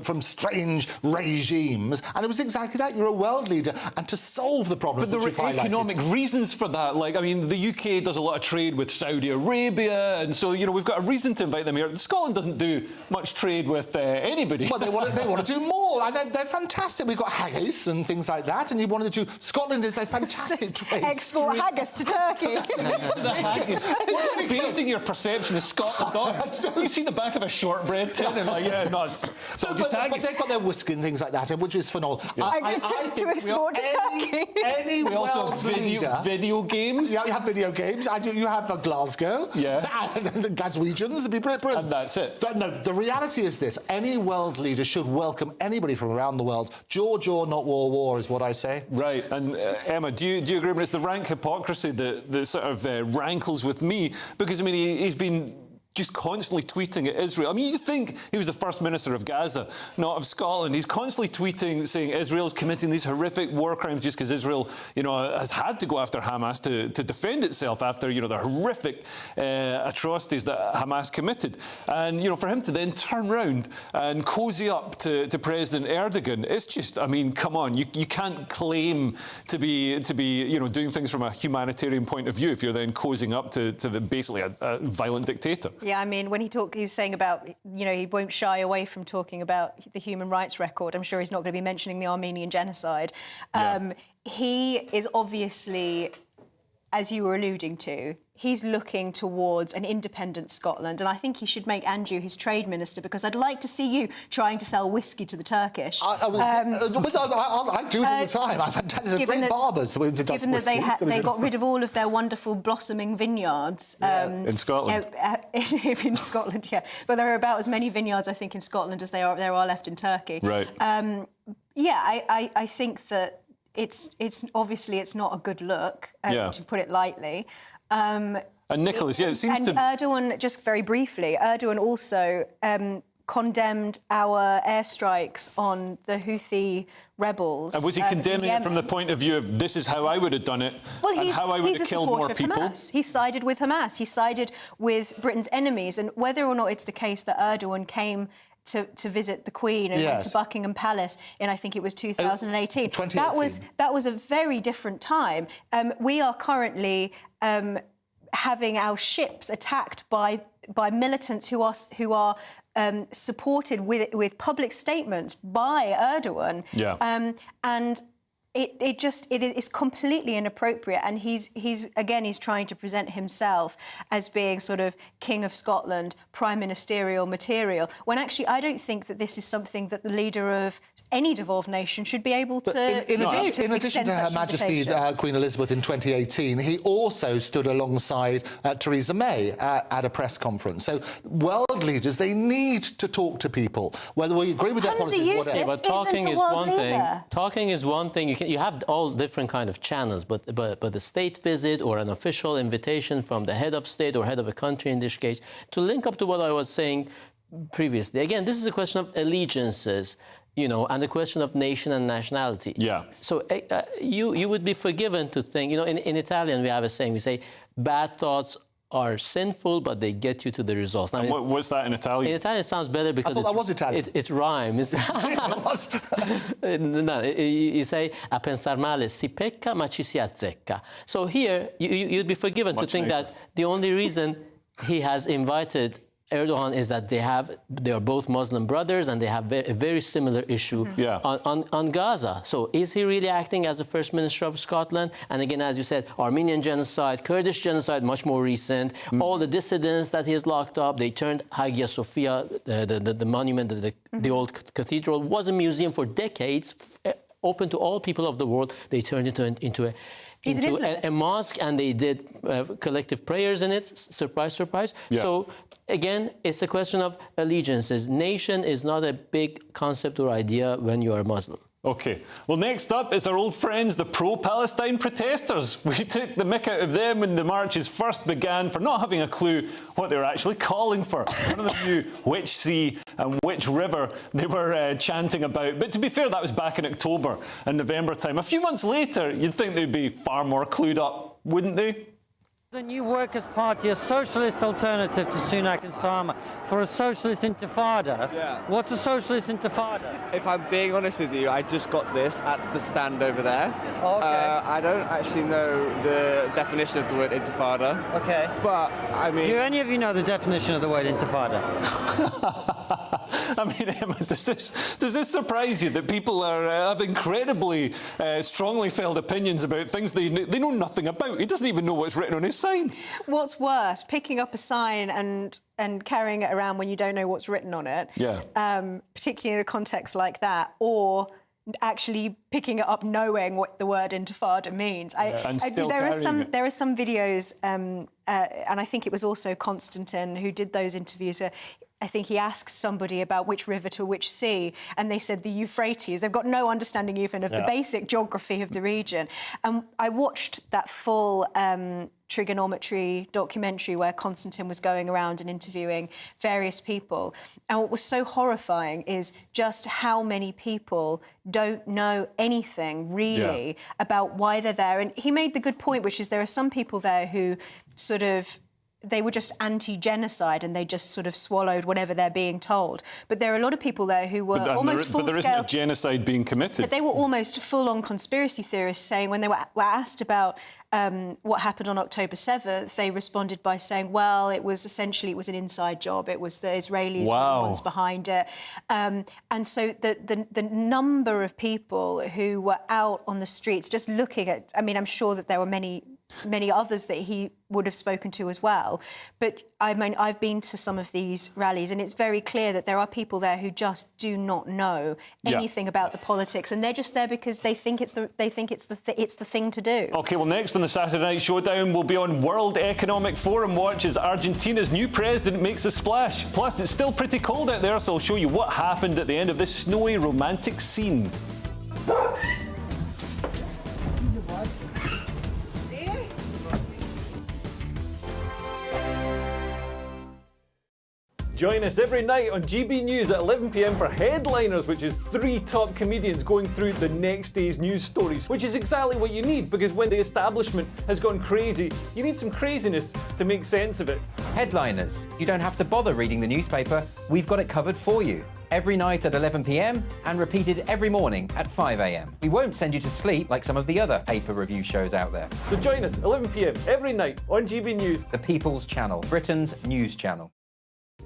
from strange regimes. And it was exactly that. You're a world leader. And to solve the problems But which there you've are highlighted. economic reasons for that. Like, I mean, the UK does a lot of trade with Saudi Arabia, and so, you know, we've got a reason to invite them here. Scotland doesn't do much trade with anybody. Well, they want to do more. And they're fantastic. We've got haggis and things like that, and you wanted to... Scotland is a fantastic trade. Export haggis to Turkey. The haggis. What are you basing your perception of Scotland on? You see the back of a shortbread tin and like, yeah, no, it's so just haggis. But they've got their whiskey and things like that, which is phenomenal. To export to Turkey. Any we also world have leader... video games. Yeah, you have video games. And you have Glasgow. Yeah. And the Glaswegians. It'd be brilliant. And that's it. No, the reality is this. Any world leader should welcome anybody from around the world. Jaw, not war, is what I say. Right. And Emma, do you agree? It's the rank hypocrisy that sort of rankles with me, because, I mean, he's been just constantly tweeting at Israel. I mean, you think he was the First Minister of Gaza, not of Scotland. He's constantly tweeting, saying Israel's committing these horrific war crimes just because Israel, you know, has had to go after Hamas to defend itself after, you know, the horrific atrocities that Hamas committed. And, you know, for him to then turn round and cozy up to President Erdogan, it's just, I mean, come on, you can't claim to be, you know, doing things from a humanitarian point of view if you're then cozying up to basically a violent dictator. Yeah, I mean, when he was saying about, you know, he won't shy away from talking about the human rights record. I'm sure he's not going to be mentioning the Armenian genocide. He is obviously, as you were alluding to, he's looking towards an independent Scotland, and I think he should make Andrew his trade minister, because I'd like to see you trying to sell whiskey to the Turkish. I do it all the time. I've had great barbers. Given that they got rid of all of their wonderful blossoming vineyards. In Scotland. In Scotland, yeah. But there are about as many vineyards, I think, in Scotland as there are left in Turkey. Right. I think that it's obviously it's not a good look, to put it lightly. And Nicholas, it seems and to... Erdogan, just very briefly, Erdogan also condemned our airstrikes on the Houthi rebels. And was he condemning it from the point of view of this is how I would have done it, and how I would have killed more people? Hamas. He sided with Hamas. He sided with Britain's enemies. And whether or not it's the case that Erdogan came to visit the Queen and went to Buckingham Palace in, I think it was 2018. 2018. That was a very different time. We are currently having our ships attacked by militants who are supported with public statements by Erdogan. Yeah. And it is completely inappropriate, and he's trying to present himself as being sort of King of Scotland, prime ministerial material, when actually I don't think that this is something that the leader of any devolved nation should be able to In addition to Her Majesty Queen Elizabeth in 2018, he also stood alongside Theresa May at a press conference. So world leaders, they need to talk to people, whether we agree with their policies or whatever. Yeah, but talking is one thing. Talking is one thing. You have all different kind of channels, but the state visit or an official invitation from the head of state or head of a country in this case, to link up to what I was saying previously. Again, this is a question of allegiances, you know, and the question of nation and nationality. Yeah. So you would be forgiven to think, you know, in Italian we have a saying, we say, bad thoughts are sinful, but they get you to the results. Now, what's that in Italian? In Italian it sounds better because I thought that was Italian. It rhymes. No, you say, a pensar male si pecca, ma ci si azzecca. So here, you'd be forgiven to think that the only reason he has invited Erdogan is that they are both Muslim brothers and they have a very similar issue on Gaza. So is he really acting as the First Minister of Scotland? And again, as you said, Armenian genocide, Kurdish genocide, much more recent. All the dissidents that he has locked up, they turned Hagia Sophia, the monument, the old cathedral, was a museum for decades, open to all people of the world. They turned it into a mosque, and they did collective prayers in it. Surprise, surprise. Yeah. So, again, it's a question of allegiances. Nation is not a big concept or idea when you are Muslim. OK. Well, next up is our old friends, the pro-Palestine protesters. We took the mick out of them when the marches first began for not having a clue what they were actually calling for. None of them knew which sea and which river they were chanting about. But to be fair, that was back in October and November time. A few months later, you'd think they'd be far more clued up, wouldn't they? The New Workers' Party, a socialist alternative to Sunak and Starmer, for a socialist intifada. Yeah. What's a socialist intifada? If I'm being honest with you, I just got this at the stand over there. Okay. I don't actually know the definition of the word intifada. Okay. But, I mean... Do any of you know the definition of the word intifada? I mean, Emma, does this surprise you that people have incredibly strongly felt opinions about things they know nothing about? He doesn't even know what's written on his sign. What's worse, picking up a sign and carrying it around when you don't know what's written on it, particularly in a context like that, or actually picking it up knowing what the word intifada means. There are some videos, and I think it was also Konstantin who did those interviews. I think he asked somebody about which river to which sea, and they said the Euphrates. They've got no understanding even of the basic geography of the region. And I watched that full trigonometry documentary where Konstantin was going around and interviewing various people. And what was so horrifying is just how many people don't know anything really about why they're there. And he made the good point, which is there are some people there who sort of they were just anti-genocide and they just sort of swallowed whatever they're being told. But there are a lot of people there who were almost full-scale... But there isn't a genocide being committed. But they were almost full-on conspiracy theorists saying, when they were asked about what happened on October 7th, they responded by saying, well, it was an inside job. It was the Israelis were the ones behind it. And so the number of people who were out on the streets just looking at... I mean, I'm sure that there were many others that he would have spoken to as well. But I mean, I've been to some of these rallies and it's very clear that there are people there who just do not know anything about the politics, and they're just there because they think it's the thing to do. OK, well, next on the Saturday Night Showdown, we'll be on World Economic Forum watch as Argentina's new president makes a splash. Plus, it's still pretty cold out there, so I'll show you what happened at the end of this snowy romantic scene. Join us every night on GB News at 11 p.m. for Headliners, which is 3 top comedians going through the next day's news stories, which is exactly what you need, because when the establishment has gone crazy, you need some craziness to make sense of it. Headliners. You don't have to bother reading the newspaper. We've got it covered for you. Every night at 11 p.m. and repeated every morning at 5 a.m. We won't send you to sleep like some of the other paper review shows out there. So join us 11 p.m. every night on GB News. The People's Channel, Britain's news channel.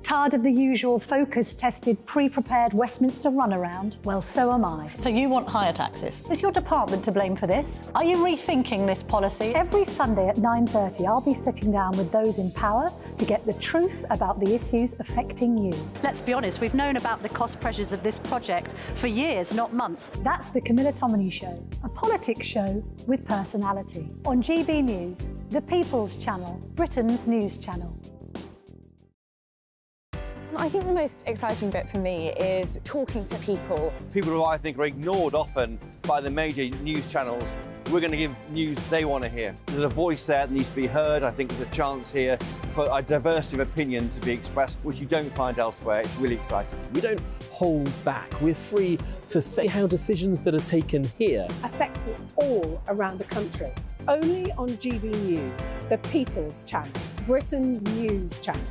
Tired of the usual focus-tested, pre-prepared Westminster runaround? Well, so am I. So you want higher taxes? Is your department to blame for this? Are you rethinking this policy? Every Sunday at 9:30, I'll be sitting down with those in power to get the truth about the issues affecting you. Let's be honest, we've known about the cost pressures of this project for years, not months. That's the Camilla Tominey Show, a politics show with personality. On GB News, the People's Channel, Britain's news channel. I think the most exciting bit for me is talking to people. People who I think are ignored often by the major news channels. We're going to give news they want to hear. There's a voice there that needs to be heard. I think there's a chance here for a diversity of opinion to be expressed, which you don't find elsewhere. It's really exciting. We don't hold back. We're free to say how decisions that are taken here affect us all around the country. Only on GB News, the People's Channel, Britain's news channel.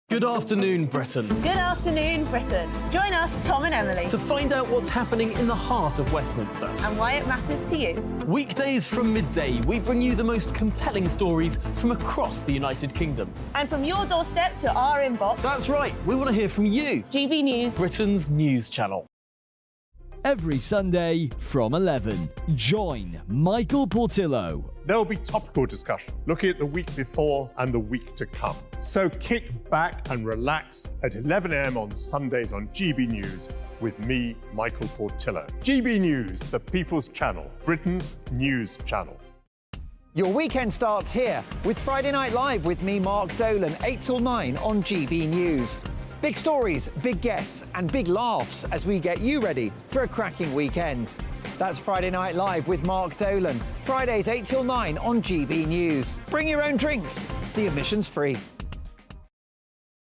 Good afternoon, Britain. Good afternoon, Britain. Join us, Tom and Emily, To find out what's happening in the heart of Westminster. and why it matters to you. Weekdays from midday, we bring you the most compelling stories from across the United Kingdom. And from your doorstep to our inbox. That's right, we want to hear from you. GB News, Britain's news channel. Every Sunday from 11, join Michael Portillo. There'll be topical discussion, looking at the week before and the week to come. So kick back and relax at 11 a.m. on Sundays on GB News with me, Michael Portillo. GB News, the People's Channel, Britain's news channel. Your weekend starts here with Friday Night Live with me, Mark Dolan, 8 till 9 on GB News. Big stories, big guests and big laughs as we get you ready for a cracking weekend. That's Friday Night Live with Mark Dolan. Fridays 8 till 9 on GB News. Bring your own drinks. The admission's free.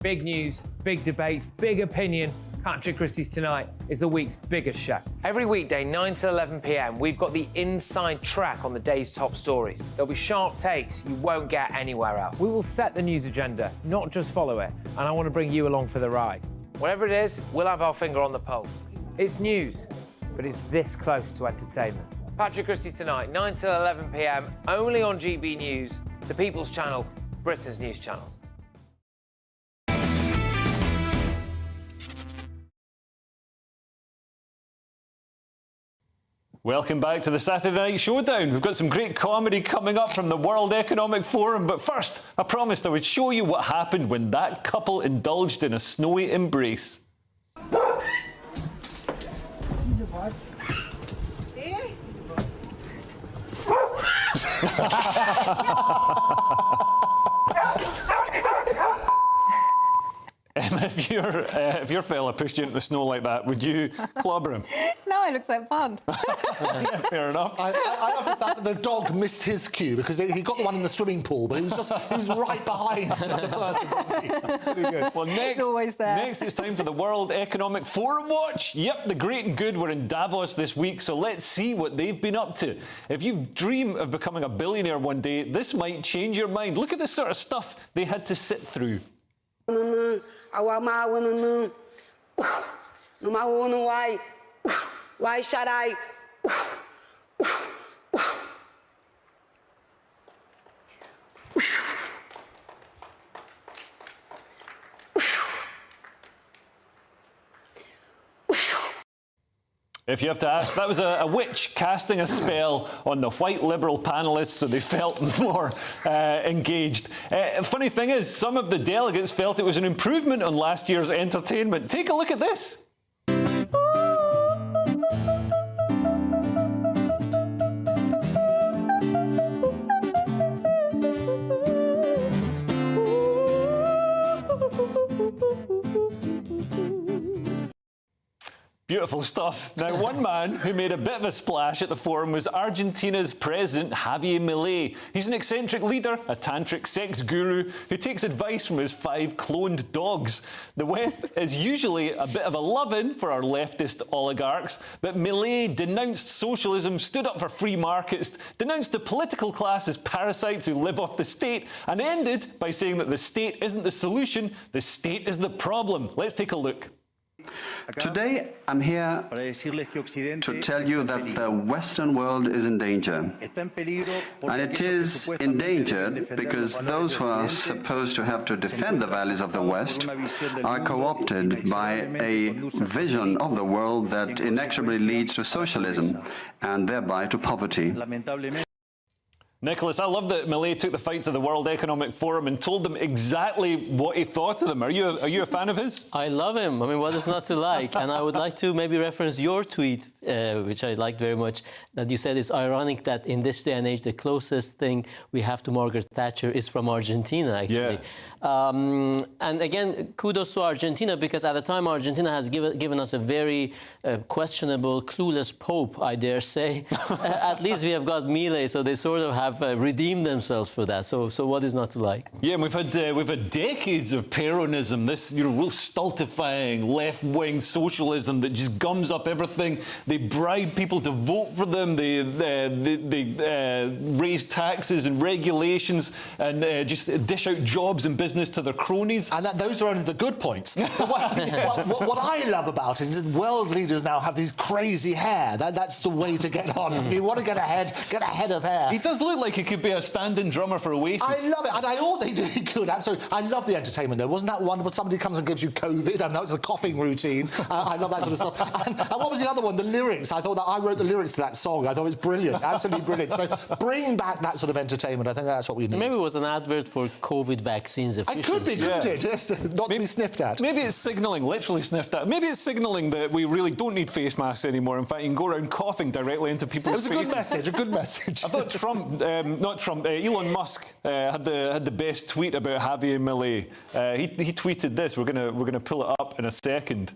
Big news, big debates, big opinion. Patrick Christie's Tonight is the week's biggest show. Every weekday, 9 to 11 p.m, we've got the inside track on the day's top stories. There'll be sharp takes you won't get anywhere else. We will set the news agenda, not just follow it, and I want to bring you along for the ride. Whatever it is, we'll have our finger on the pulse. It's news, but it's this close to entertainment. Patrick Christie's Tonight, 9 to 11 p.m, only on GB News, the People's Channel, Britain's news channel. Welcome back to the Saturday Night Showdown. We've got some great comedy coming up from the World Economic Forum, but first, I promised I would show you what happened when that couple indulged in a snowy embrace. If your fella pushed you into the snow like that, would you clobber him? No, it looks like fun. Yeah, fair enough. I love the fact that the dog missed his cue because he got the one in the swimming pool, but he was right behind the person. Pretty good. Well, next, it's always there. Next, it's time for the World Economic Forum watch. Yep, the great and good were in Davos this week, so let's see what they've been up to. If you dream of becoming a billionaire one day, this might change your mind. Look at the sort of stuff they had to sit through. Why should I? If you have to ask, that was a witch casting a spell on the white Liberal panellists so they felt more engaged. Funny thing is, some of the delegates felt it was an improvement on last year's entertainment. Take a look at this. Beautiful stuff. Now, one man who made a bit of a splash at the forum was Argentina's president, Javier Milei. He's an eccentric leader, a tantric sex guru who takes advice from his 5 cloned dogs. The WEF is usually a bit of a love-in for our leftist oligarchs, but Milei denounced socialism, stood up for free markets, denounced the political class as parasites who live off the state, and ended by saying that the state isn't the solution, the state is the problem. Let's take a look. Today, I'm here to tell you that the Western world is in danger. And it is endangered because those who are supposed to have to defend the values of the West are co-opted by a vision of the world that inexorably leads to socialism and thereby to poverty. Nicholas, I love that Milei took the fight to the World Economic Forum and told them exactly what he thought of them. Are you a fan of his? I love him. I mean, what is not to like? And I would like to maybe reference your tweet, which I liked very much, that you said it's ironic that in this day and age, the closest thing we have to Margaret Thatcher is from Argentina, actually. Yeah. And again, kudos to Argentina, because at the time, Argentina has given us a very questionable, clueless pope, I dare say. At least we have got Milei, so they sort of have redeemed themselves for that. So what is not to like? Yeah, and we've had decades of Peronism, this real stultifying left-wing socialism that just gums up everything. They bribe people to vote for them. They raise taxes and regulations and just dish out jobs and business to their cronies. And those are only the good points. What I love about it is that world leaders now have these crazy hair. That's the way to get on. If you want to get a head of hair. He does look like he could be a stand-in drummer for Oasis. I love it, and I also think he could. And so I love the entertainment, though. Wasn't that wonderful? Somebody comes and gives you COVID, and that was a coughing routine. I love that sort of stuff. And what was the other one? The lyrics. I thought that I wrote the lyrics to that song. I thought it was brilliant, absolutely brilliant. So bring back that sort of entertainment. I think that's what we need. Maybe it was an advert for COVID vaccines. It could be, couldn't it? Yes, not to be sniffed at. Maybe it's signalling, literally sniffed at. Maybe it's signalling that we really don't need face masks anymore. In fact, you can go around coughing directly into people's faces. It was a good message. I thought Elon Musk had the best tweet about Javier Milei. He tweeted this. We're gonna pull it up in a second.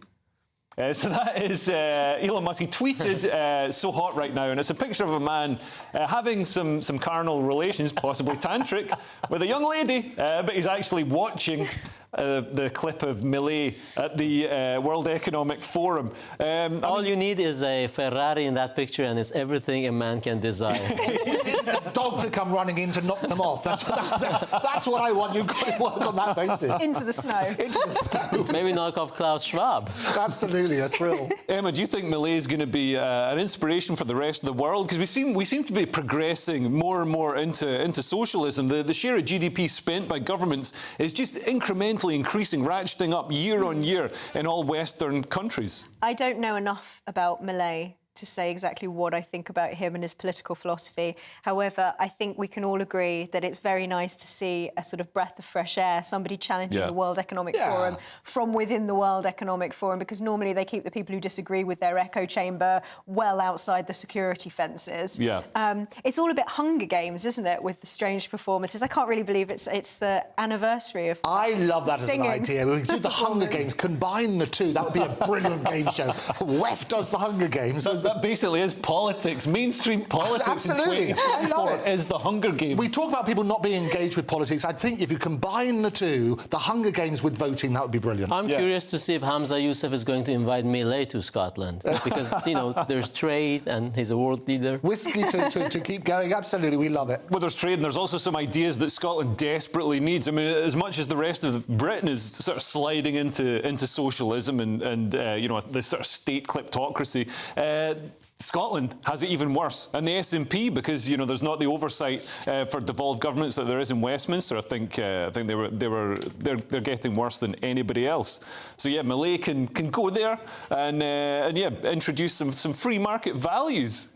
So that is Elon Musk. He tweeted, "So hot right now," and it's a picture of a man having some carnal relations, possibly tantric, with a young lady, but he's actually watching the clip of Millet at the World Economic Forum. All you need is a Ferrari in that picture, and it's everything a man can desire. It's a dog to come running in to knock them off. That's what I want. You've got to work on that basis. Into the snow. Into the snow. Maybe knock off Klaus Schwab. Absolutely, a thrill. Emma, do you think Millet is going to be an inspiration for the rest of the world? Because we seem to be progressing more and more into socialism. The share of GDP spent by governments is just incrementally increasing, ratcheting up year on year in all Western countries. I don't know enough about Millet to say exactly what I think about him and his political philosophy. However, I think we can all agree that it's very nice to see a sort of breath of fresh air, somebody challenging the World Economic Forum from within the World Economic Forum, because normally they keep the people who disagree with their echo chamber well outside the security fences. It's all a bit Hunger Games, isn't it, with the strange performances. I can't really believe it's the anniversary of I love that as an singing. idea. We do the Hunger Games, combine the two. That would be a brilliant game show. WEF does the Hunger Games. That basically is politics. Mainstream politics Absolutely. in I love 2024 it. is the Hunger Games. We talk about people not being engaged with politics. I think if you combine the two, the Hunger Games with voting, that would be brilliant. I'm curious to see if Hamza Youssef is going to invite Millet to Scotland, because, you know, there's trade and he's a world leader. Whiskey to keep going, absolutely, we love it. Well, there's trade, and there's also some ideas that Scotland desperately needs. I mean, as much as the rest of Britain is sort of sliding into socialism and you know, this sort of state kleptocracy, Scotland has it even worse, and the SNP, because you know there's not the oversight for devolved governments that there is in Westminster. I think they're getting worse than anybody else. So yeah, Millet can go there and yeah, introduce some free market values.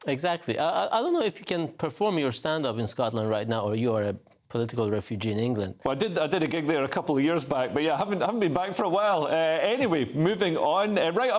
Exactly. I don't know if you can perform your stand-up in Scotland right now, or you are a political refugee in England. Well, I did a gig there a couple of years back, but yeah, I haven't been back for a while. Anyway, moving on. Right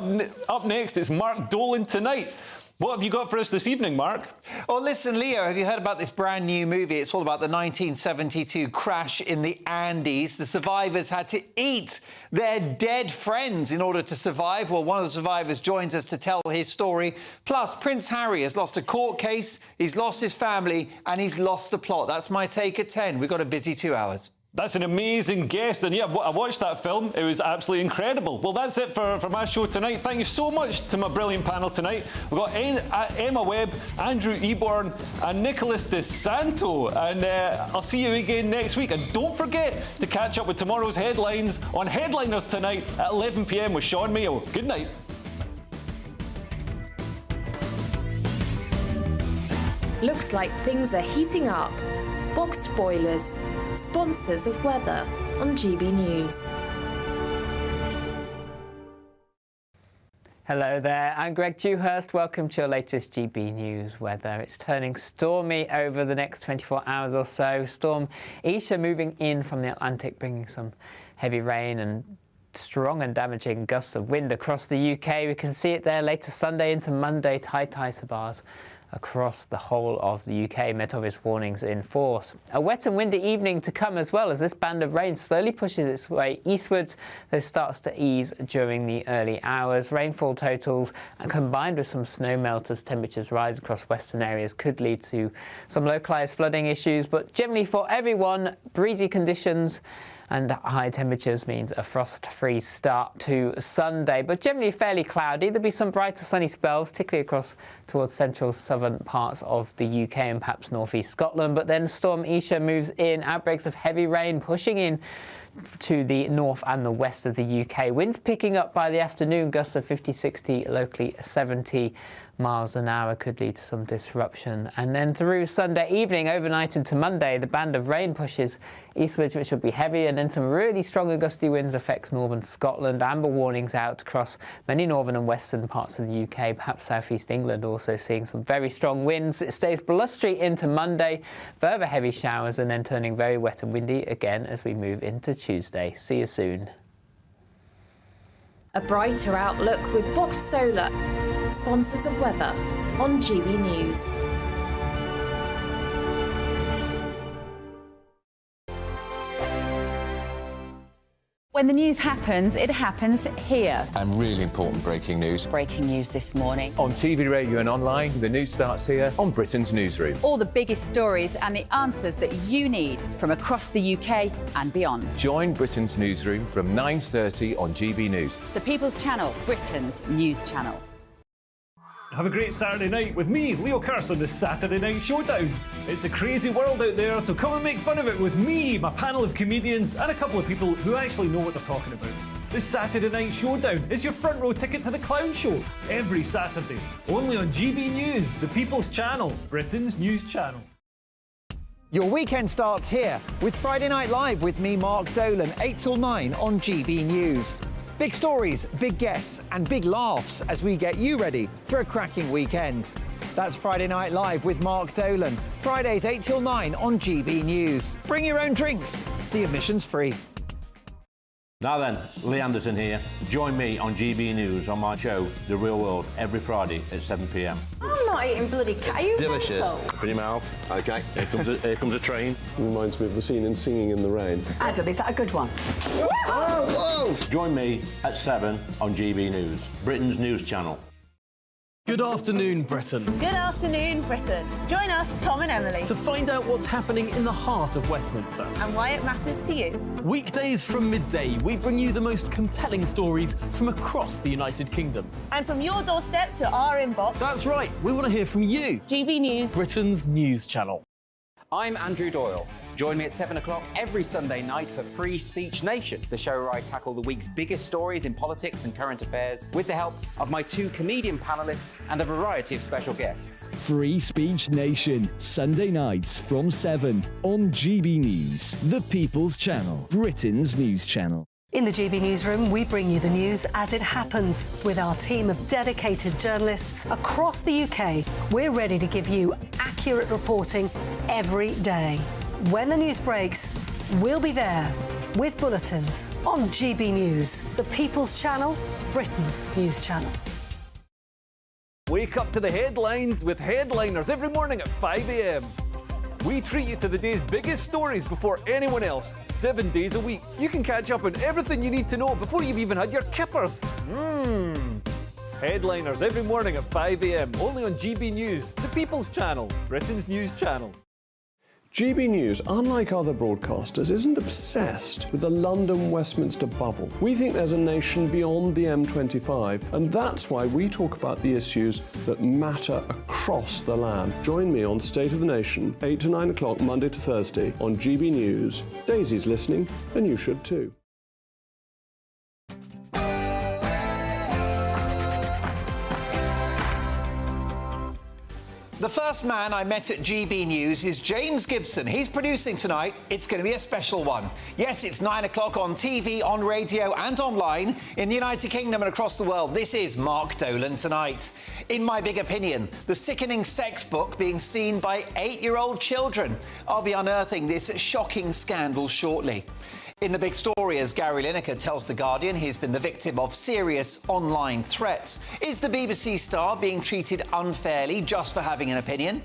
up next, it's Mark Dolan Tonight. What have you got for us this evening, Mark? Well, listen, Leo, have you heard about this brand new movie? It's all about the 1972 crash in the Andes. The survivors had to eat their dead friends in order to survive. Well, one of the survivors joins us to tell his story. Plus, Prince Harry has lost a court case, he's lost his family, and he's lost the plot. That's my take at 10. We've got a busy 2 hours. That's an amazing guest, and yeah, I watched that film. It was absolutely incredible. Well, that's it for my show tonight. Thank you so much to my brilliant panel tonight. We've got Emma Webb, Andrew Eborn, and Nicholas De Santo. And I'll see you again next week. And don't forget to catch up with tomorrow's headlines on Headliners tonight at 11 p.m. with Sean Mayo. Good night. Looks like things are heating up. Boxed boilers, sponsors of weather on GB News. Hello there, I'm Greg Dewhurst. Welcome to your latest GB News weather. It's turning stormy over the next 24 hours or so. Storm Isha moving in from the Atlantic, bringing some heavy rain and strong and damaging gusts of wind across the UK. We can see it there later Sunday into Monday, high isobars across the whole of the UK. Met Office warnings in force. A wet and windy evening to come as well, as this band of rain slowly pushes its way eastwards, though starts to ease during the early hours. Rainfall totals, combined with some snow melt as temperatures rise across western areas, could lead to some localised flooding issues, but generally for everyone, breezy conditions and high temperatures means a frost-free start to Sunday, but generally fairly cloudy. There'll be some brighter sunny spells, particularly across towards central southern parts of the UK and perhaps northeast Scotland. But then Storm Isha moves in, outbreaks of heavy rain pushing in to the north and the west of the UK. Winds picking up by the afternoon, gusts of 50, 60, locally 70 miles an hour could lead to some disruption. And then through Sunday evening, overnight into Monday, the band of rain pushes eastwards, which will be heavy, and then some really strong and gusty winds affects northern Scotland. Amber warnings out across many northern and western parts of the UK, perhaps southeast England also seeing some very strong winds. It stays blustery into Monday, further heavy showers, and then turning very wet and windy again as we move into Tuesday. See you soon. A brighter outlook with Box Solar, sponsors of weather on GB News. When the news happens, it happens here. And really important breaking news. Breaking news this morning. On TV, radio and online, the news starts here on Britain's Newsroom. All the biggest stories and the answers that you need from across the UK and beyond. Join Britain's Newsroom from 9:30 on GB News. The People's Channel, Britain's news channel. Have a great Saturday night with me, Leo Curse, on the Saturday Night Showdown. It's a crazy world out there, so come and make fun of it with me, my panel of comedians, and a couple of people who actually know what they're talking about. This Saturday Night Showdown is your front row ticket to the clown show every Saturday, only on GB News, the People's Channel, Britain's news channel. Your weekend starts here with Friday Night Live with me, Mark Dolan, 8 till 9 on GB News. Big stories, big guests, and big laughs as we get you ready for a cracking weekend. That's Friday Night Live with Mark Dolan, Fridays 8 till 9 on GB News. Bring your own drinks, the admission's free. Now then, Lee Anderson here. Join me on GB News on my show, The Real World, every Friday at 7 p.m. I'm not eating bloody cat. Are you Delicious. mental? Open your mouth. OK, here comes a train. Reminds me of the scene in Singing in the Rain. Adam, is that a good one? Whoa! Join me at 7 on GB News, Britain's news channel. Good afternoon, Britain. Good afternoon, Britain. Join us, Tom and Emily, To find out what's happening in the heart of Westminster. and why it matters to you. Weekdays from midday, we bring you the most compelling stories from across the United Kingdom. And from your doorstep to our inbox. That's right, we want to hear from you. GB News, Britain's news channel. I'm Andrew Doyle. Join me at 7 o'clock every Sunday night for Free Speech Nation, the show where I tackle the week's biggest stories in politics and current affairs with the help of my two comedian panellists and a variety of special guests. Free Speech Nation, Sunday nights from 7 on GB News, the People's Channel, Britain's news channel. In the GB Newsroom, we bring you the news as it happens. With our team of dedicated journalists across the UK, we're ready to give you accurate reporting every day. When the news breaks, we'll be there with bulletins on GB News, the People's Channel, Britain's news channel. Wake up to the headlines with Headliners every morning at 5 a.m. We treat you to the day's biggest stories before anyone else, 7 days a week. You can catch up on everything you need to know before you've even had your kippers. Headliners every morning at 5 a.m. only on GB News, the People's Channel, Britain's news channel. GB News, unlike other broadcasters, isn't obsessed with the London-Westminster bubble. We think there's a nation beyond the M25, and that's why we talk about the issues that matter across the land. Join me on State of the Nation, 8 to 9 o'clock, Monday to Thursday, on GB News. Daisy's listening, and you should too. The first man I met at GB News is James Gibson. He's producing tonight. It's going to be a special one. Yes, it's 9 o'clock on TV, on radio and online in the United Kingdom and across the world. This is Mark Dolan Tonight. In my big opinion, the sickening sex book being seen by 8-year-old children. I'll be unearthing this shocking scandal shortly. In the big story, as Gary Lineker tells The Guardian, he's been the victim of serious online threats. Is the BBC star being treated unfairly just for having an opinion?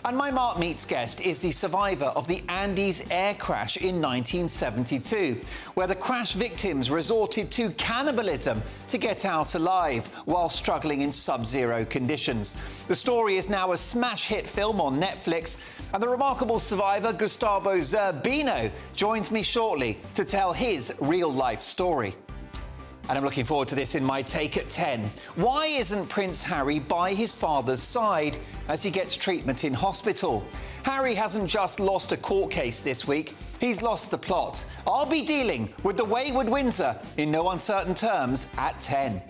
And my Mark Meets guest is the survivor of the Andes air crash in 1972, where the crash victims resorted to cannibalism to get out alive while struggling in sub-zero conditions. The story is now a smash hit film on Netflix, and the remarkable survivor Gustavo Zerbino joins me shortly to tell his real-life story. And I'm looking forward to this in my take at 10. Why isn't Prince Harry by his father's side as he gets treatment in hospital? Harry hasn't just lost a court case this week, he's lost the plot. I'll be dealing with the wayward Windsor in no uncertain terms at 10.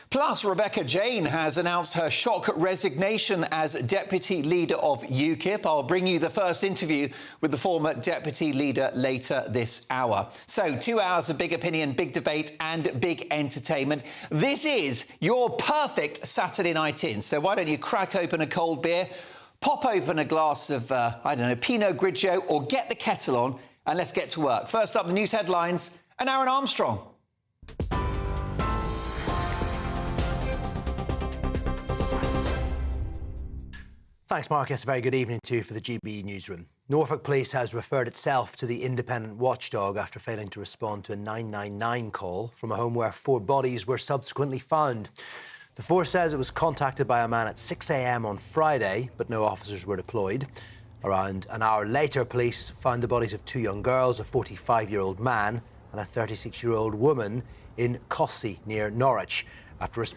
Plus, Rebecca Jane has announced her shock resignation as Deputy Leader of UKIP. I'll bring you the first interview with the former Deputy Leader later this hour. So, 2 hours of big opinion, big debate and big entertainment. This is your perfect Saturday night in. So why don't you crack open a cold beer, pop open a glass of, Pinot Grigio, or get the kettle on and let's get to work. First up, the news headlines and Aaron Armstrong. Thanks, Mark. Yes, a very good evening to you for the GB Newsroom. Norfolk Police has referred itself to the independent watchdog after failing to respond to a 999 call from a home where 4 bodies were subsequently found. The force says it was contacted by a man at 6 a.m. on Friday, but no officers were deployed. Around an hour later, police found the bodies of 2 young girls, a 45-year-old man and a 36-year-old woman in Cossey near Norwich. After responding